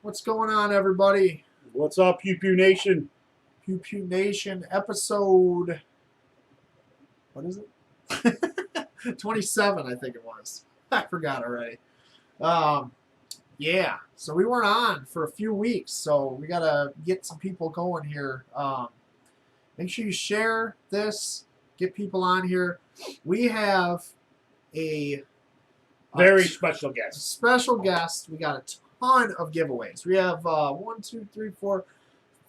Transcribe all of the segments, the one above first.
What's going on, everybody? What's up, Pew Pew Nation? Pew Pew Nation episode. What is it? 27, I think it was. I forgot already. Yeah, so we weren't on for a few weeks, so we got to get some people going here. Make sure you share this, get people on here. We have a Very special guest. Special guest. We got a ton of giveaways. We have 1, 2, 3, 4,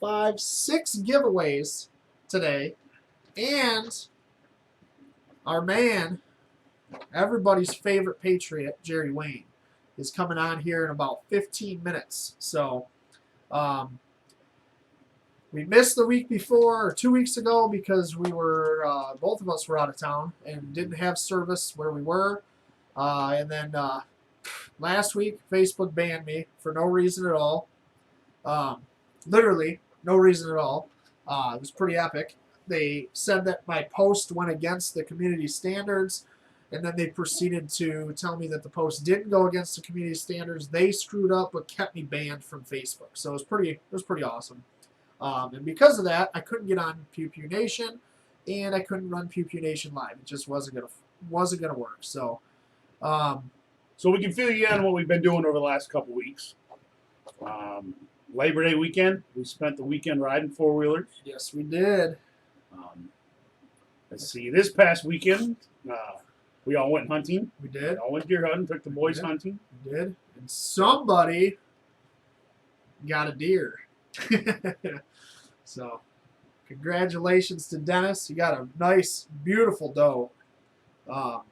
5, 6 giveaways today, and our man, everybody's favorite Patriot, Jerry Wayne, is coming on here in about 15 minutes. So we missed the week before, or 2 weeks ago, because we were both of us were out of town and didn't have service where we were. And then last week, Facebook banned me for no reason at all. Literally, no reason at all. It was pretty epic. They said that my post went against the community standards, and then they proceeded to tell me that the post didn't go against the community standards. They screwed up but kept me banned from Facebook. So it was pretty awesome. And because of that, I couldn't get on Pew Pew Nation, and I couldn't run Pew Pew Nation live. It just wasn't gonna work. So we can fill you in on what we've been doing over the last couple weeks. Labor Day weekend, we spent the weekend riding four-wheelers. yes, we did. Let's see, this past weekend, we all went hunting. We did. All went deer hunting, took the boys did. hunting. We did. And somebody got a deer. So, congratulations to Dennis. He got a nice, beautiful doe. It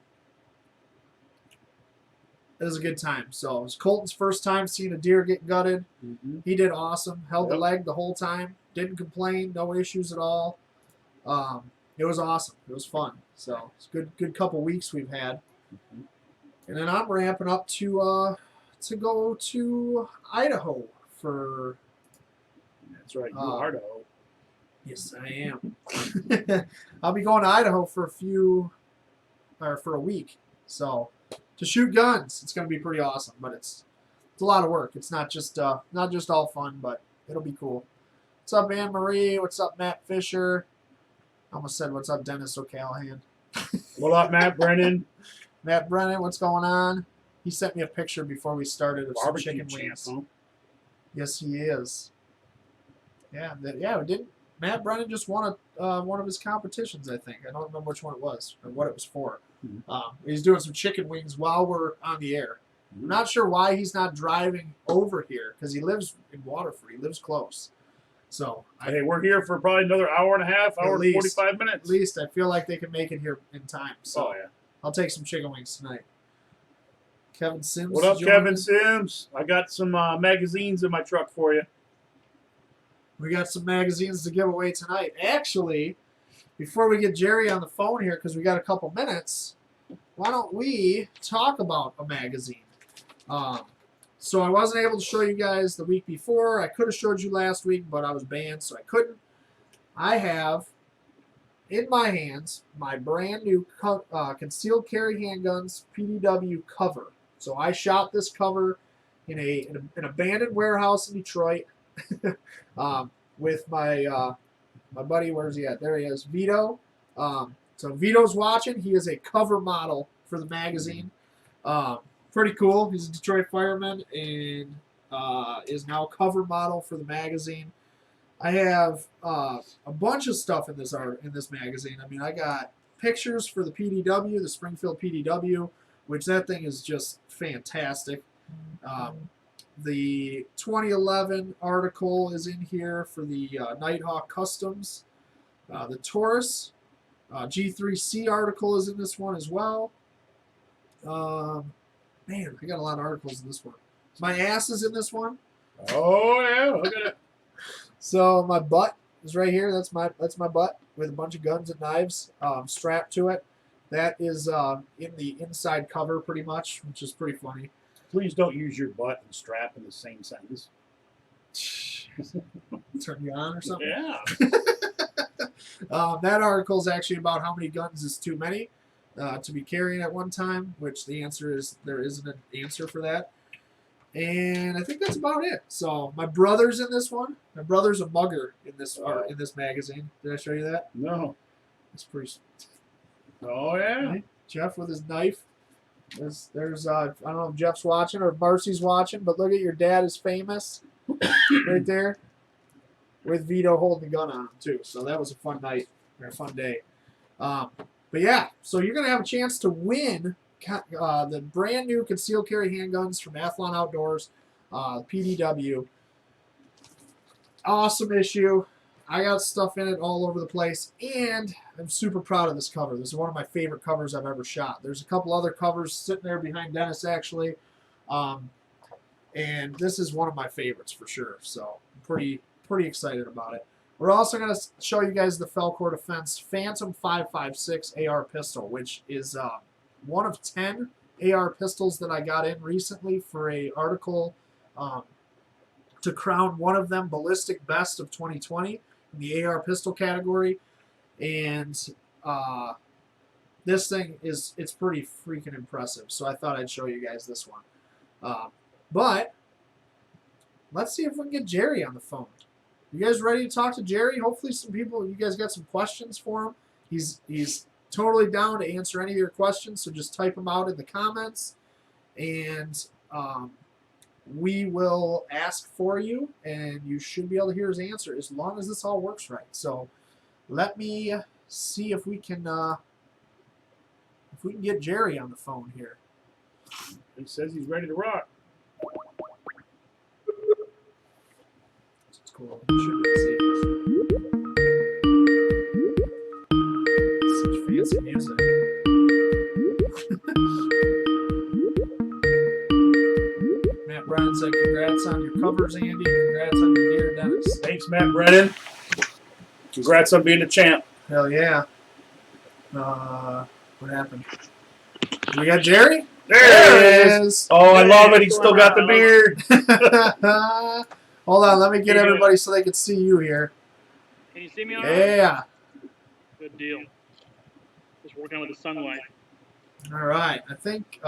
was a good time. So, it was Colton's first time seeing a deer get gutted. Mm-hmm. He did awesome. Held the Yep. leg the whole time. Didn't complain. No issues at all. It was awesome. It was fun. So, it's a good couple weeks we've had. Mm-hmm. And then I'm ramping up to go to Idaho for. That's right, you are Idaho. Yes, I am. I'll be going to Idaho for a week. So to shoot guns, it's going to be pretty awesome. But it's a lot of work. It's not just all fun, but it'll be cool. What's up, Anne Marie? What's up, Matt Fisher? I almost said what's up, Dennis O'Callahan. What up, Matt Brennan? Matt Brennan, what's going on? He sent me a picture before we started of some Barbecue chicken champ, wings. huh? Yes, he is. Yeah, we did. Matt Brennan just won one of his competitions, I think. I don't remember which one it was or what it was for. Mm-hmm. He's doing some chicken wings while we're on the air. Mm-hmm. I'm not sure why he's not driving over here because he lives in Waterford. He lives close. So Hey, we're here for probably another hour and a half, hour and 45 minutes. At least I feel like they can make it here in time. So Oh, yeah. I'll take some chicken wings tonight. Kevin Sims. What up, joining. Kevin Sims? I got some magazines in my truck for you. We got some magazines to give away tonight. Actually, before we get Jerry on the phone here, because we got a couple minutes, why don't we talk about a magazine? So I wasn't able to show you guys the week before. I could have showed you last week, but I was banned, so I couldn't. I have in my hands my brand new concealed carry handguns PDW cover. So I shot this cover in an abandoned warehouse in Detroit. With my buddy, where's he at? There he is, Vito. So Vito's watching. He is a cover model for the magazine. Pretty cool. He's a Detroit fireman and is now cover model for the magazine. I have a bunch of stuff in this magazine. I mean, I got pictures for the PDW, the Springfield PDW, which that thing is just fantastic. The 2011 article is in here for the Nighthawk Customs. The Taurus G3C article is in this one as well. Man, I got a lot of articles in this one. My ass is in this one. Oh, yeah. Look at it. So my butt is right here. That's my butt with a bunch of guns and knives strapped to it. That is in the inside cover pretty much, which is pretty funny. Please don't use your butt and strap in the same sentence. Turn you on or something? Yeah. That article is actually about how many guns is too many to be carrying at one time, which the answer is there isn't an answer for that. And I think that's about it. So my brother's in this one. My brother's a mugger in this magazine. Did I show you that? No. It's pretty. Oh yeah. Right? Jeff with his knife. There's I don't know if Jeff's watching or if Marcy's watching, but look at your dad is famous right there with Vito holding the gun on him too. So that was a fun night or a fun day. But yeah, so you're gonna have a chance to win the brand new concealed carry handguns from Athlon Outdoors, PDW. Awesome issue. I got stuff in it all over the place, and I'm super proud of this cover. This is one of my favorite covers I've ever shot. There's a couple other covers sitting there behind Dennis, actually, and this is one of my favorites for sure. So I'm pretty excited about it. We're also going to show you guys the FALKOR Defense Phantom 5.56 AR pistol, which is one of 10 AR pistols that I got in recently for a article to crown one of them ballistic best of 2020 in the AR pistol category. And this thing it's pretty freaking impressive. So I thought I'd show you guys this one. But let's see if we can get Jerry on the phone. You guys ready to talk to Jerry? Hopefully some people, you guys got some questions for him. He's totally down to answer any of your questions, so just type them out in the comments, and we will ask for you, and you should be able to hear his answer as long as this all works right. So let me see if we can get Jerry on the phone here. He says he's ready to rock. Cool. Should be such fancy music. Matt Bryan said, "Congrats on your covers, Andy. Congrats on your dear Dennis." Thanks, Matt Brennan. Congrats on being a champ. Hell yeah. What happened? We got Jerry? There it is. Oh, I love it. He's still got the beard. Hold on, let me get everybody so they can see you here. Can you see me all right? Yeah. Good deal. Just working with the sunlight. All right, I think,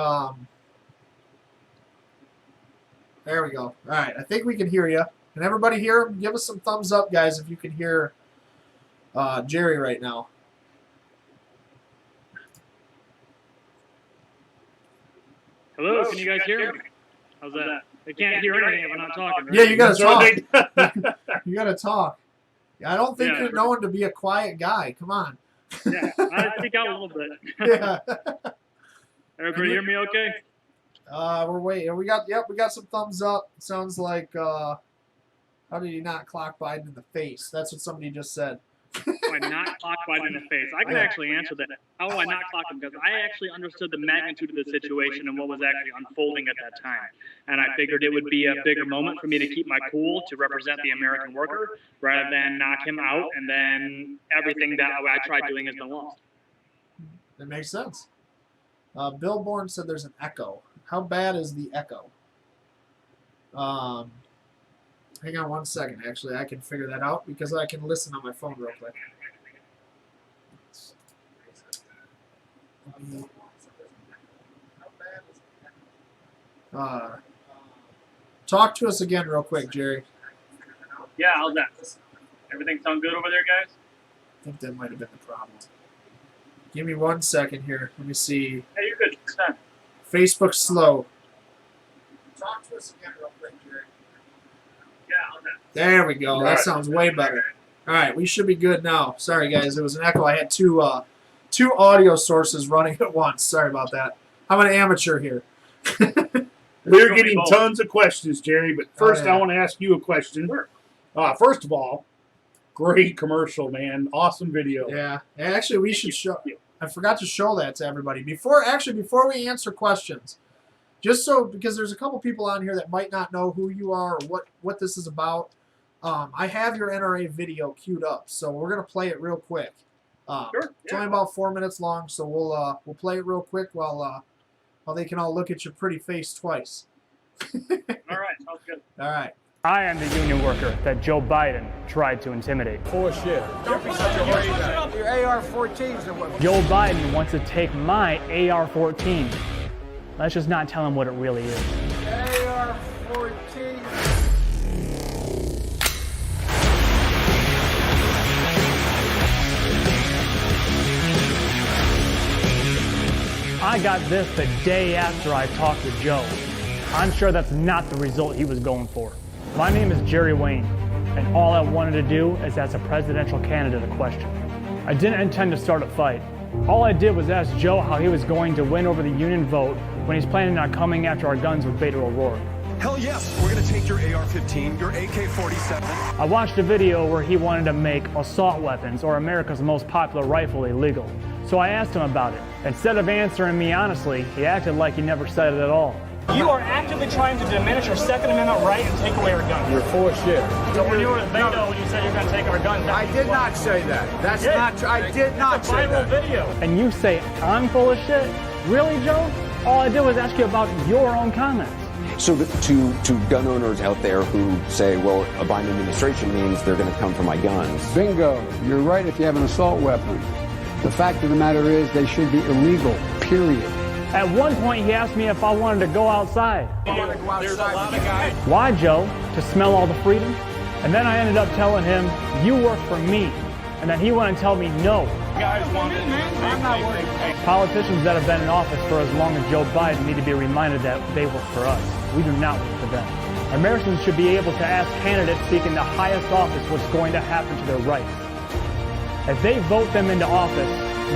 there we go. All right, I think we can hear you. Can everybody hear him? Give us some thumbs up, guys, if you can hear Jerry right now. Hello, can you guys hear me? How's that? I can't hear anything if I'm not talking. Right? Yeah, you gotta talk. You gotta talk. I don't think you're known to be a quiet guy. Come on. Yeah, I speak out a little bit. Yeah. Everybody hear me okay? We're waiting. We got some thumbs up. Sounds like how did he not clock Biden in the face? That's what somebody just said. How do I not clock Biden in the face? I can actually answer that. How do I not clock him? Because I actually understood the magnitude of the situation and what was actually unfolding at that time. And I figured it would be a bigger moment for me to keep my cool to represent the American worker rather than knock him out and then everything that I tried doing has been lost. That makes sense. Bill Bourne said there's an echo. How bad is the echo? Hang on one second. Actually, I can figure that out because I can listen on my phone real quick. Talk to us again real quick, Jerry. Yeah, how's that? Everything sound good over there, guys? I think that might have been the problem. Give me 1 second here. Let me see. Hey, you're good. It's done. Facebook's slow. Talk to us again real quick, Jerry. Yeah, how's that? There we go. That sounds way better. All right, we should be good now. Sorry, guys. It was an echo. I had two audio sources running at once. Sorry about that. I'm an amateur here. We're getting tons of questions, Jerry, but first yeah. I want to ask you a question. First of all, great commercial, man. Awesome video. Yeah. Actually, we should show. I forgot to show that to everybody before we answer questions. Just so, because there's a couple people on here that might not know who you are or what this is about. I have your NRA video queued up, so we're gonna play it real quick. Sure. It's only about 4 minutes long, so we'll play it real quick while they can all look at your pretty face twice. All right, sounds good. All right. I am the union worker that Joe Biden tried to intimidate. Bullshit. Don't be such a worry guy. Your AR-14s are what... Joe Biden wants to take my AR-14. Let's just not tell him what it really is. AR-14. I got this the day after I talked to Joe. I'm sure that's not the result he was going for. My name is Jerry Wayne, and all I wanted to do is ask a presidential candidate a question. I didn't intend to start a fight. All I did was ask Joe how he was going to win over the union vote when he's planning on coming after our guns with Beto O'Rourke. Hell yes, we're gonna take your AR-15, your AK-47. I watched a video where he wanted to make assault weapons, or America's most popular rifle, illegal. So I asked him about it. Instead of answering me honestly, he acted like he never said it at all. You are actively trying to diminish our Second Amendment right and take away our guns. You're full of shit. So when you were with Beto, when you said you're going to take our guns, I did not say that. That's Yeah. not true. I did not say viral that. video. And you say I'm full of shit? Really, Joe? All I did was ask you about your own comments. So to gun owners out there who say, well, a Biden administration means they're going to come for my guns. Bingo. You're right if you have an assault weapon. The fact of the matter is they should be illegal, period. At one point, he asked me if I wanted to go outside. There's a lot of guys. Why, Joe? To smell all the freedom? And then I ended up telling him, you work for me. And then he went and tell me no. Guys want it. I'm not worried. Politicians that have been in office for as long as Joe Biden need to be reminded that they work for us. We do not work for them. Americans should be able to ask candidates seeking the highest office what's going to happen to their rights. If they vote them into office,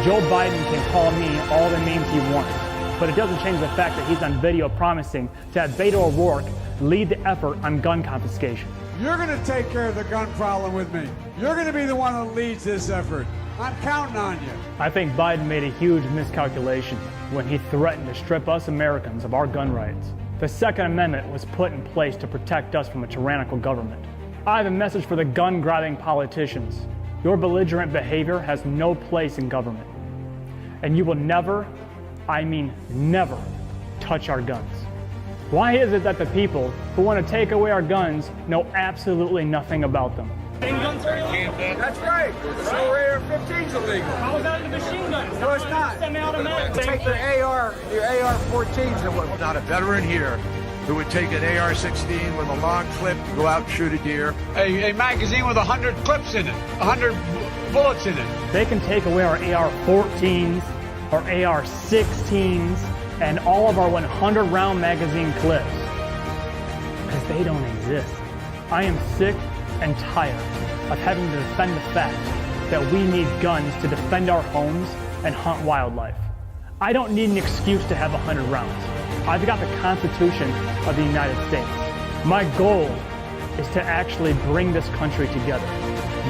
Joe Biden can call me all the names he wants. But it doesn't change the fact that he's on video promising to have Beto O'Rourke lead the effort on gun confiscation. You're going to take care of the gun problem with me. You're going to be the one that leads this effort. I'm counting on you. I think Biden made a huge miscalculation when he threatened to strip us Americans of our gun rights. The Second Amendment was put in place to protect us from a tyrannical government. I have a message for the gun-grabbing politicians. Your belligerent behavior has no place in government. And you will never, I mean never, touch our guns. Why is it that the people who want to take away our guns know absolutely nothing about them? Guns are illegal. That's right. So AR-15's illegal. How is that a machine gun? No, it's not. Semi-automatic. Take your AR-14s. There's not a veteran here who would take an AR-16 with a long clip, go out and shoot a deer. A magazine with 100 clips in it, 100 bullets in it. They can take away our AR-14s, our AR-16s, and all of our 100-round magazine clips. Because they don't exist. I am sick and tired of having to defend the fact that we need guns to defend our homes and hunt wildlife. I don't need an excuse to have 100 rounds. I've got the Constitution of the United States. My goal is to actually bring this country together,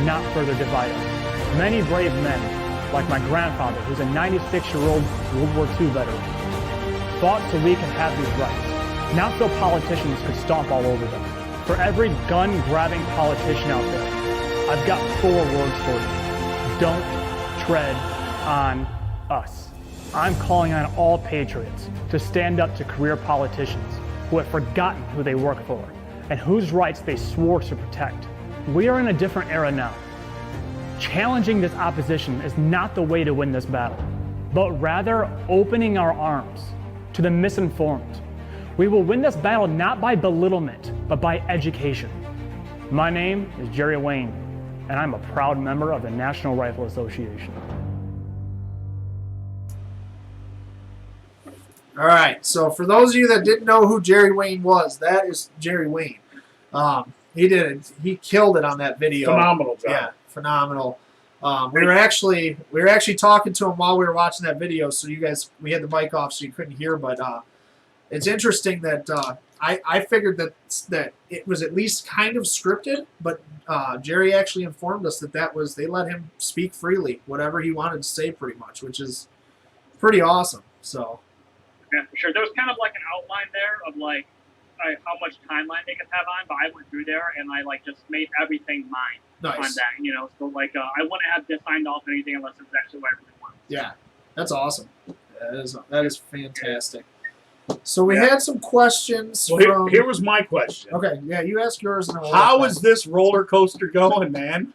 not further divide us. Many brave men, like my grandfather, who's a 96-year-old World War II veteran, fought so we can have these rights, not so politicians could stomp all over them. For every gun-grabbing politician out there, I've got 4 words for you. Don't tread on us. I'm calling on all patriots to stand up to career politicians who have forgotten who they work for and whose rights they swore to protect. We are in a different era now. Challenging this opposition is not the way to win this battle, but rather opening our arms to the misinformed. We will win this battle not by belittlement, but by education. My name is Jerry Wayne, and I'm a proud member of the National Rifle Association. All right, so for those of you that didn't know who Jerry Wayne was, that is Jerry Wayne. He did it. He killed it on that video. Phenomenal job. Yeah, phenomenal. We were actually talking to him while we were watching that video, so you guys, we had the mic off so you couldn't hear, but it's interesting that I figured that it was at least kind of scripted, but Jerry actually informed us that they let him speak freely, whatever he wanted to say, pretty much, which is pretty awesome. So. Yeah, for sure. There was kind of like an outline there of like how much timeline they could have on, but I went through there and I like just made everything mine on that, you know. So like I wouldn't have just signed off anything unless it's actually what I really want. Yeah, that's awesome. That is fantastic. So we had some questions. Well, here was my question. Okay, yeah, you ask yours. And How is this roller coaster going, man?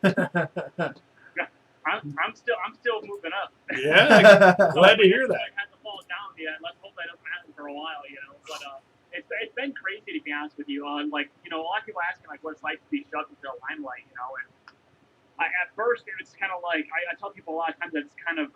I'm still moving up. Yeah, glad to hear that. I had to fall down yet. Let's hope that doesn't happen for a while, you know. But it's it's been crazy to be honest with you. Like, you know, a lot of people ask me like what it's like to be shoved into the limelight, you know, and at first it's kind of like I tell people a lot of times that it's kind of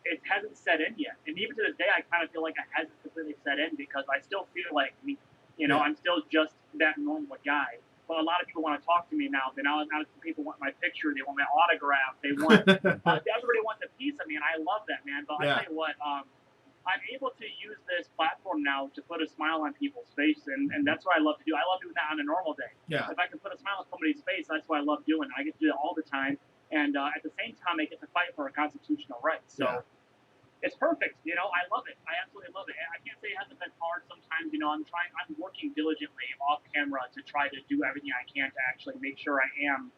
it hasn't set in yet, and even to this day I kind of feel like it hasn't completely set in because I still feel like me, you know, I'm still just that normal guy. But a lot of people want to talk to me now. Now people want my picture, they want my autograph, they want everybody wants a piece of me, and I love that, man. But I tell you what, I'm able to use this platform now to put a smile on people's face, and that's what I love to do. I love doing that on a normal day. Yeah. If I can put a smile on somebody's face, that's what I love doing. I get to do it all the time, and at the same time, I get to fight for a constitutional right. So it's perfect. You know, I love it. I absolutely love it. I can't say it hasn't been hard. Sometimes, you know, I'm working diligently off camera to try to do everything I can to actually make sure I am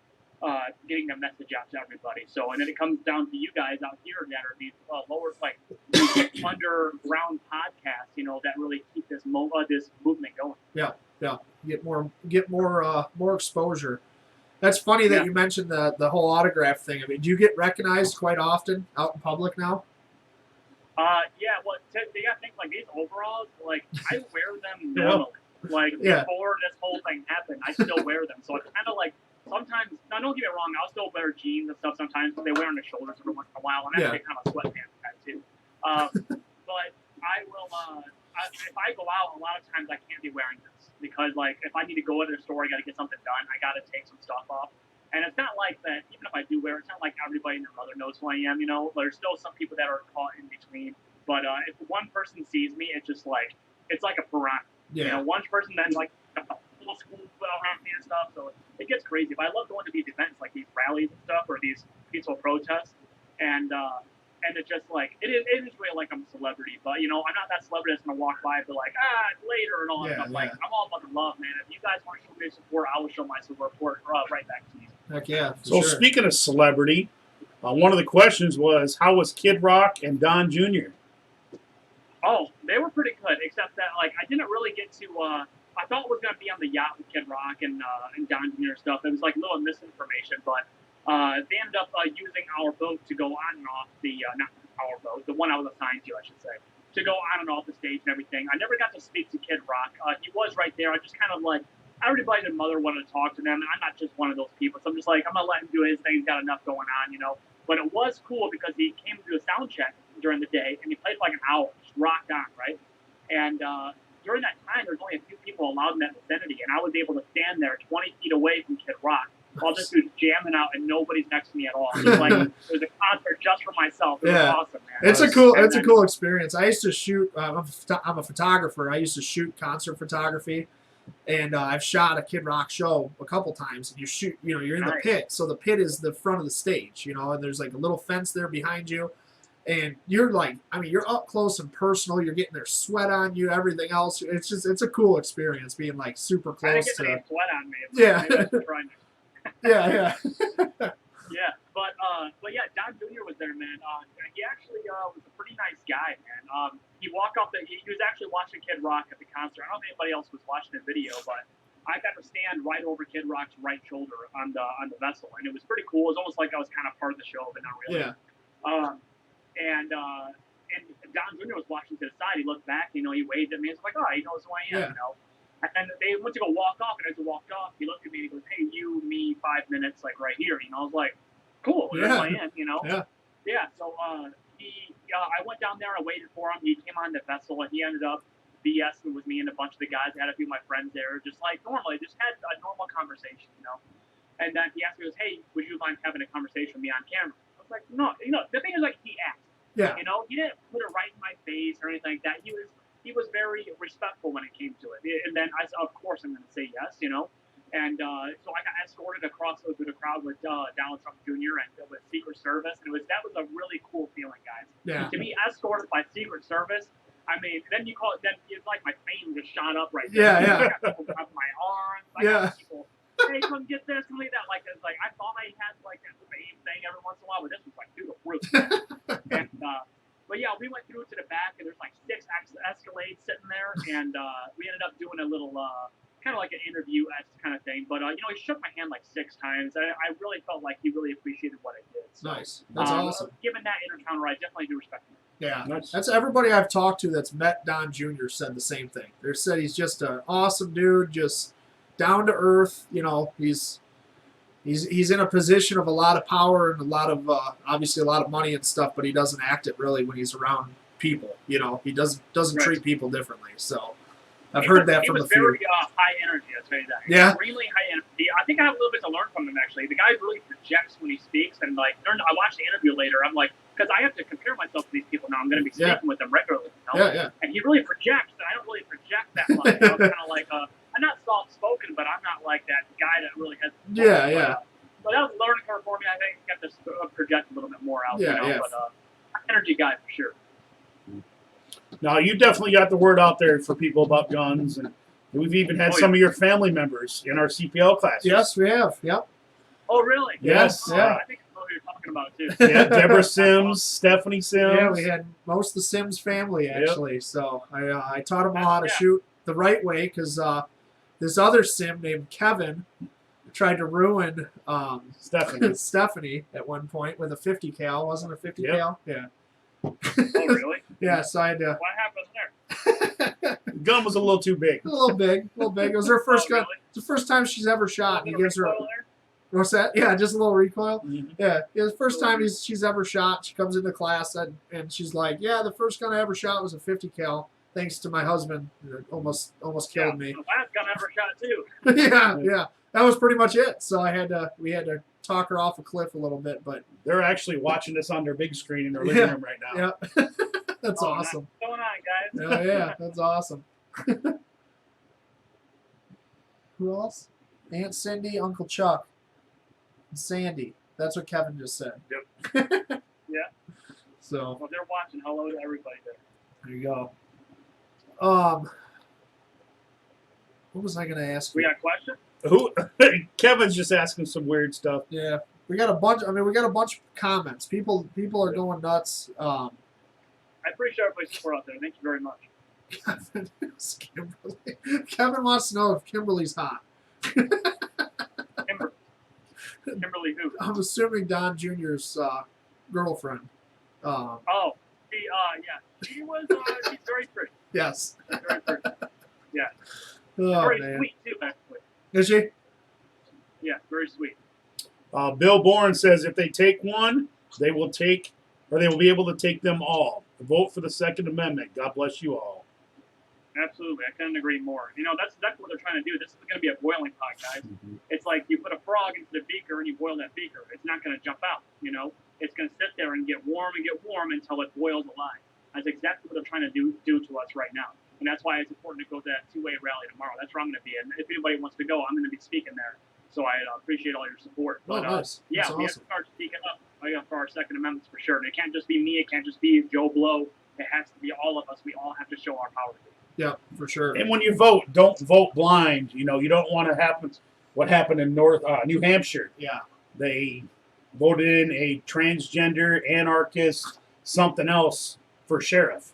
getting the message out to everybody. So, and then it comes down to you guys out here that are these lower, like underground podcasts, you know, that really keep this movement going. Yeah. Get more exposure. That's funny that you mentioned the whole autograph thing. I mean, do you get recognized quite often out in public now? Well, you gotta think like these overalls, like I wear them normally. Like before this whole thing happened, I still wear them. So it's kind of like sometimes. Now, don't get me wrong. I'll still wear jeans and stuff sometimes, but they wear on the shoulders every once in a while, and I'm actually kind of a sweatpants guy too. But I will. If I go out, a lot of times I can't be wearing this because, like, if I need to go to the store, I got to get something done. I got to take some stuff off. And it's not like that, even if I do wear it, it's not like everybody and their mother knows who I am, you know? There's still some people that are caught in between. But if one person sees me, it's just like, it's like a piranha. Yeah. You know, one person then like a whole school around me and stuff. So it gets crazy. But I love going to these events, like these rallies and stuff, or these peaceful protests. And it's just like, it is really like I'm a celebrity. But, you know, I'm not that celebrity that's going to walk by and be like, later and all that stuff. Like, I'm all about the love, man. If you guys want to show me support, I will show my support right back to you. Heck yeah. So speaking of celebrity, one of the questions was, how was Kid Rock and Don Jr.? Oh, they were pretty good, except that like I didn't really get to. I thought it was gonna be on the yacht with Kid Rock and Don Jr. stuff. It was like a little misinformation, but they ended up using our boat to go on and off the not our boat, the one I was assigned to, I should say, to go on and off the stage and everything. I never got to speak to Kid Rock. He was right there. I just kind of like. Everybody and their mother wanted to talk to them. I'm not just one of those people. So I'm just like, I'm going to let him do his thing. He's got enough going on, you know. But it was cool because he came to do a sound check during the day, and he played for like an hour, just rocked on, right? And during that time, there was only a few people allowed in that vicinity, and I was able to stand there 20 feet away from Kid Rock while this dude's jamming out, and nobody's next to me at all. It was like it was a concert just for myself. It was awesome, man. It's a cool experience. I used to shoot. I'm a photographer. I used to shoot concert photography. And I've shot a Kid Rock show a couple times, and you shoot, you know, you're in the pit. So the pit is the front of the stage, you know, and there's like a little fence there behind you. And you're like, I mean, you're up close and personal. You're getting their sweat on you, everything else. It's a cool experience being like super close I didn't get to. any sweat on me. Yeah. Yeah, but yeah, Don Jr. was there, man. He actually was a pretty nice guy, man. He walked off he was actually watching Kid Rock at the concert. I don't know if anybody else was watching the video, but I got to stand right over Kid Rock's right shoulder on the vessel, and it was pretty cool. It was almost like I was kind of part of the show, but not really. Yeah. And Don Jr. was watching to the side. He looked back, you know, he waved at me. He was like, oh, he knows who I am, you know. And they went to go walk off, and as they walked off, he looked at me and he goes, hey, you, me, 5 minutes, like right here. You know, I was like, cool, that's who I am, you know. Yeah. So I went down there, I waited for him. He came on the vessel, and he ended up BSing with me and a bunch of the guys. I had a few of my friends there, just like normally, just had a normal conversation, you know. And then he asked me, he goes, hey, would you mind having a conversation with me on camera? I was like, no. You know, the thing is, like, he asked. Yeah. You know, he didn't put it right in my face or anything like that. He was very respectful when it came to it. And then, of course, I'm going to say yes, you know. And so I got escorted across through the crowd with Donald Trump Jr. and with Secret Service. And that was a really cool feeling, guys. Yeah. To be escorted by Secret Service, I mean, then it's like my fame just shot up right there. Yeah. I got people grabbing my arms. I got people, hey, come get this, come get that. Like, it's like I thought I had like that fame thing every once in a while, but this was like through the roof. And but yeah, we went through to the back, and there's like 6 Escalades sitting there, and we ended up doing a little kind of like an interview-esque kind of thing. But you know, he shook my hand like 6 times. I really felt like he really appreciated what I did. So, nice, that's awesome. Given that encounter, I definitely do respect him. Yeah, Nice. that's everybody I've talked to that's met Don Jr. said the same thing. They said he's just an awesome dude, just down to earth. You know, he's in a position of a lot of power and a lot of obviously a lot of money and stuff, but he doesn't act it really when he's around people. You know, he doesn't Right. treat people differently. So I've heard that from a few. He was very high energy, I'll tell you that. Yeah. Extremely high energy. I think I have a little bit to learn from him, actually. The guy really projects when he speaks, and I watched the interview later. I'm like, because I have to compare myself to these people now. I'm going to be speaking with them regularly. You know? Yeah. And he really projects, and I don't really project that much. I'm kind of like, I'm not soft-spoken, but I'm not like that guy that really has. Yeah. But that was a learning curve for me. I think I got to project a little bit more out. Yeah, you know? yeah. But energy guy for sure. Now, you definitely got the word out there for people about guns, and we've even had some of your family members in our CPL classes. Yes, we have. Yep. Oh, really? Yes. Oh, Yeah. I think I know who you're talking about, too. Yeah, Deborah Sims, Stephanie Sims. Yeah, we had most of the Sims family actually. So I taught them all how to Yeah. shoot the right way because this other Sim named Kevin tried to ruin Stephanie. Stephanie at one point with a 50 cal. Wasn't it a 50 Yep. cal? Yeah. Oh, really? Yeah. So I had to. What happened there? The gun was a little too big. A little big. It was her first gun. Really? It's the first time she's ever shot. And he gives her. Recoil there? What's that? Yeah, just a little recoil. Mhm. Yeah, it was the first time she's ever shot. She comes into class and she's like, "Yeah, the first gun I ever shot was a 50 cal, thanks to my husband. It almost killed me." The last gun I ever shot, too. yeah, that was pretty much it. So we had to talk her off a cliff a little bit, but They're actually watching this on their big screen in their living room right now. yeah, that's Oh, awesome. What's going on, guys? Yeah, that's awesome. Who else? Aunt Cindy, Uncle Chuck, and Sandy. That's what Kevin just said. Yep. Yeah. So Well, they're watching. Hello to everybody there. there you go. What was I gonna ask We you? got questions? Who? Kevin's just asking some weird stuff. Yeah, we got a bunch. I mean, we got a bunch of comments. People are going nuts. I appreciate everybody's support out there. Thank you very much. Kimberly. Kevin wants to know if Kimberly's hot. Kimberly who? I'm assuming Don Jr.'s girlfriend. Oh, yeah. She was, she's very pretty. Yes. Very pretty. Yeah. Oh, Very man. sweet, too, actually. Is she? Yeah, very sweet. Bill Bourne says if they take one, they will be able to take them all. Vote for the Second Amendment. God bless you all. Absolutely. I couldn't agree more. You know, that's what they're trying to do. This is going to be a boiling pot, guys. It's like you put a frog into the beaker and you boil that beaker. It's not going to jump out, you know. It's going to sit there and get warm until it boils alive. That's exactly what they're trying to do to us right now. And that's why it's important to go to that two-way rally tomorrow. That's where I'm going to be. And if anybody wants to go, I'm going to be speaking there. So I appreciate all your support. But, nice. yeah, That's we have awesome. to start speaking up for our Second Amendments for sure. And it can't just be me. It can't just be Joe Blow. It has to be all of us. We all have to show our power. Yeah, for sure. And when you vote, don't vote blind. You know, you don't want to happen what happened in New Hampshire. Yeah. They voted in a transgender, anarchist, something else for sheriff.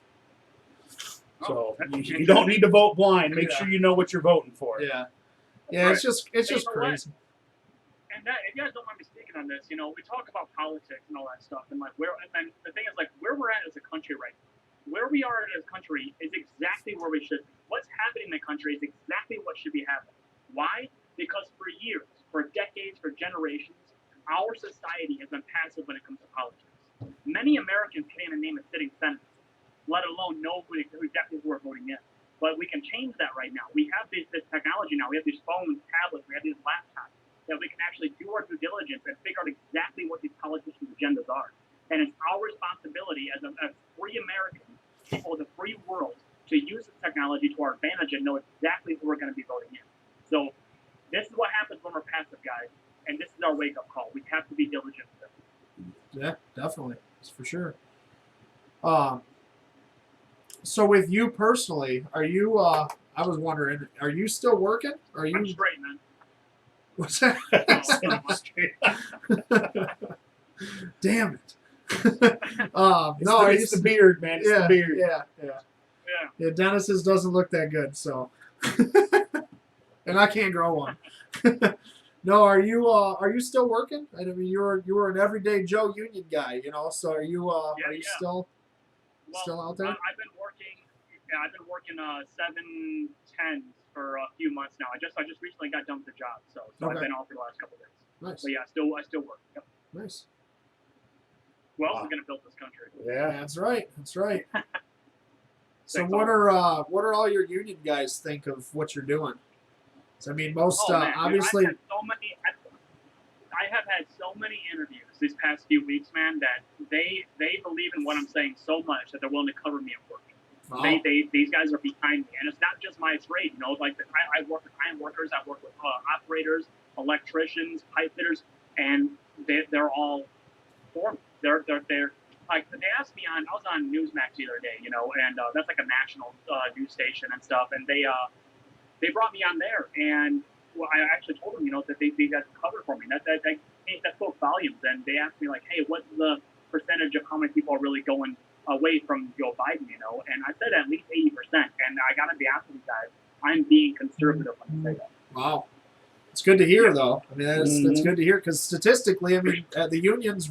So you don't need to vote blind. Make sure you know what you're voting for. Yeah. Yeah, it's just crazy. And that, if you guys don't mind me speaking on this, you know, we talk about politics and all that stuff, and and the thing is, where we're at as a country right now, where we are as a country is exactly where we should be. What's happening in the country is exactly what should be happening. Why? Because for years, for decades, for generations, our society has been passive when it comes to politics. Many Americans can't even name a sitting senator, let alone know exactly who we're voting in. But we can change that right now. We have this technology now. We have these phones, tablets, we have these laptops that we can actually do our due diligence and figure out exactly what these politicians' agendas are. And it's our responsibility as free Americans, people of the free world, to use this technology to our advantage and know exactly who we're going to be voting in. So this is what happens when we're passive, guys. And this is our wake-up call. We have to be diligent with it. Yeah, definitely. That's for sure. So with you personally, are you I was wondering, are you still working? Are you I'm straight, man. What's that? Damn it. It's the beard, man. It's the beard. Yeah, Dennis's doesn't look that good, so and I can't grow one. No, are you still working? I mean, you were an everyday Joe union guy, you know. So are you still? Well, Still out there? I've been working. Yeah, I've been working 7/10s for a few months now. I just recently got done with the job, so Okay. I've been off for the last couple of days. Nice. But yeah, I still work. Yep. Nice. Who else is gonna build this country? Yeah. That's right. That's right. So Thanks, what are all your union guys think of what you're doing? So, I mean, most Oh, man, dude, obviously. I have had so many interviews these past few weeks, man, that they believe in what I'm saying so much that they're willing to cover me at work. Wow. These guys are behind me, and it's not just my trade. You know, like I work with iron workers, I work with operators, electricians, pipe fitters, and they're all for me. They're like they asked me on. I was on Newsmax the other day, you know, and that's like a national news station and stuff, and they brought me on there, and well, I actually told them, you know, that they got covered for me. That spoke volumes. And they asked me like, hey, what's the percentage of how many people are really going away from Joe Biden, you know? And I said at least 80%. And I got to be honest with you guys, I'm being conservative when I say that. Wow. It's good to hear, though. I mean, that's good to hear because statistically, I mean, the unions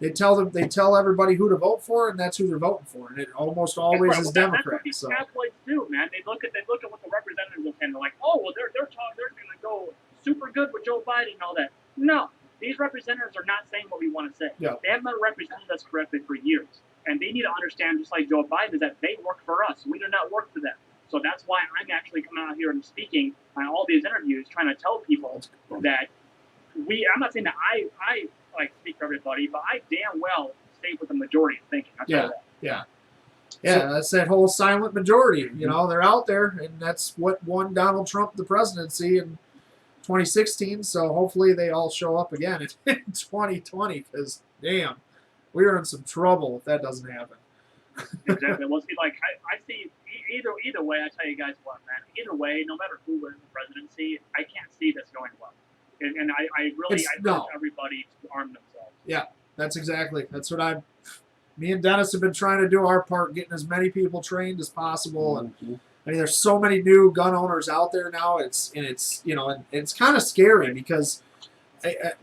they tell everybody who to vote for, and that's who they're voting for, and it almost always is Democrats. That's what these so. tabloids do, man. They look at what the representatives will tend. They're like, oh, well, they're going to go super good with Joe Biden and all that. No, these representatives are not saying what we want to say. Yeah. They have not represented us correctly for years, and they need to understand, just like Joe Biden, is that they work for us. We do not work for them. So that's why I'm actually coming out here and speaking on all these interviews, trying to tell people that I'm not saying that I like speak for everybody, but I damn well stay with the majority of thinking. Yeah, that's that whole silent majority. You know, they're out there, and that's what won Donald Trump the presidency in 2016. So hopefully they all show up again in 2020. Because damn, we're in some trouble if that doesn't happen. Exactly. Well, see, like I see either way. I tell you guys what, man. Either way, no matter who wins the presidency, I can't see this going well. And I really urge everybody to arm themselves. Yeah, that's what me and Dennis have been trying to do our part, getting as many people trained as possible. And I mean, there's so many new gun owners out there now. It's kind of scary because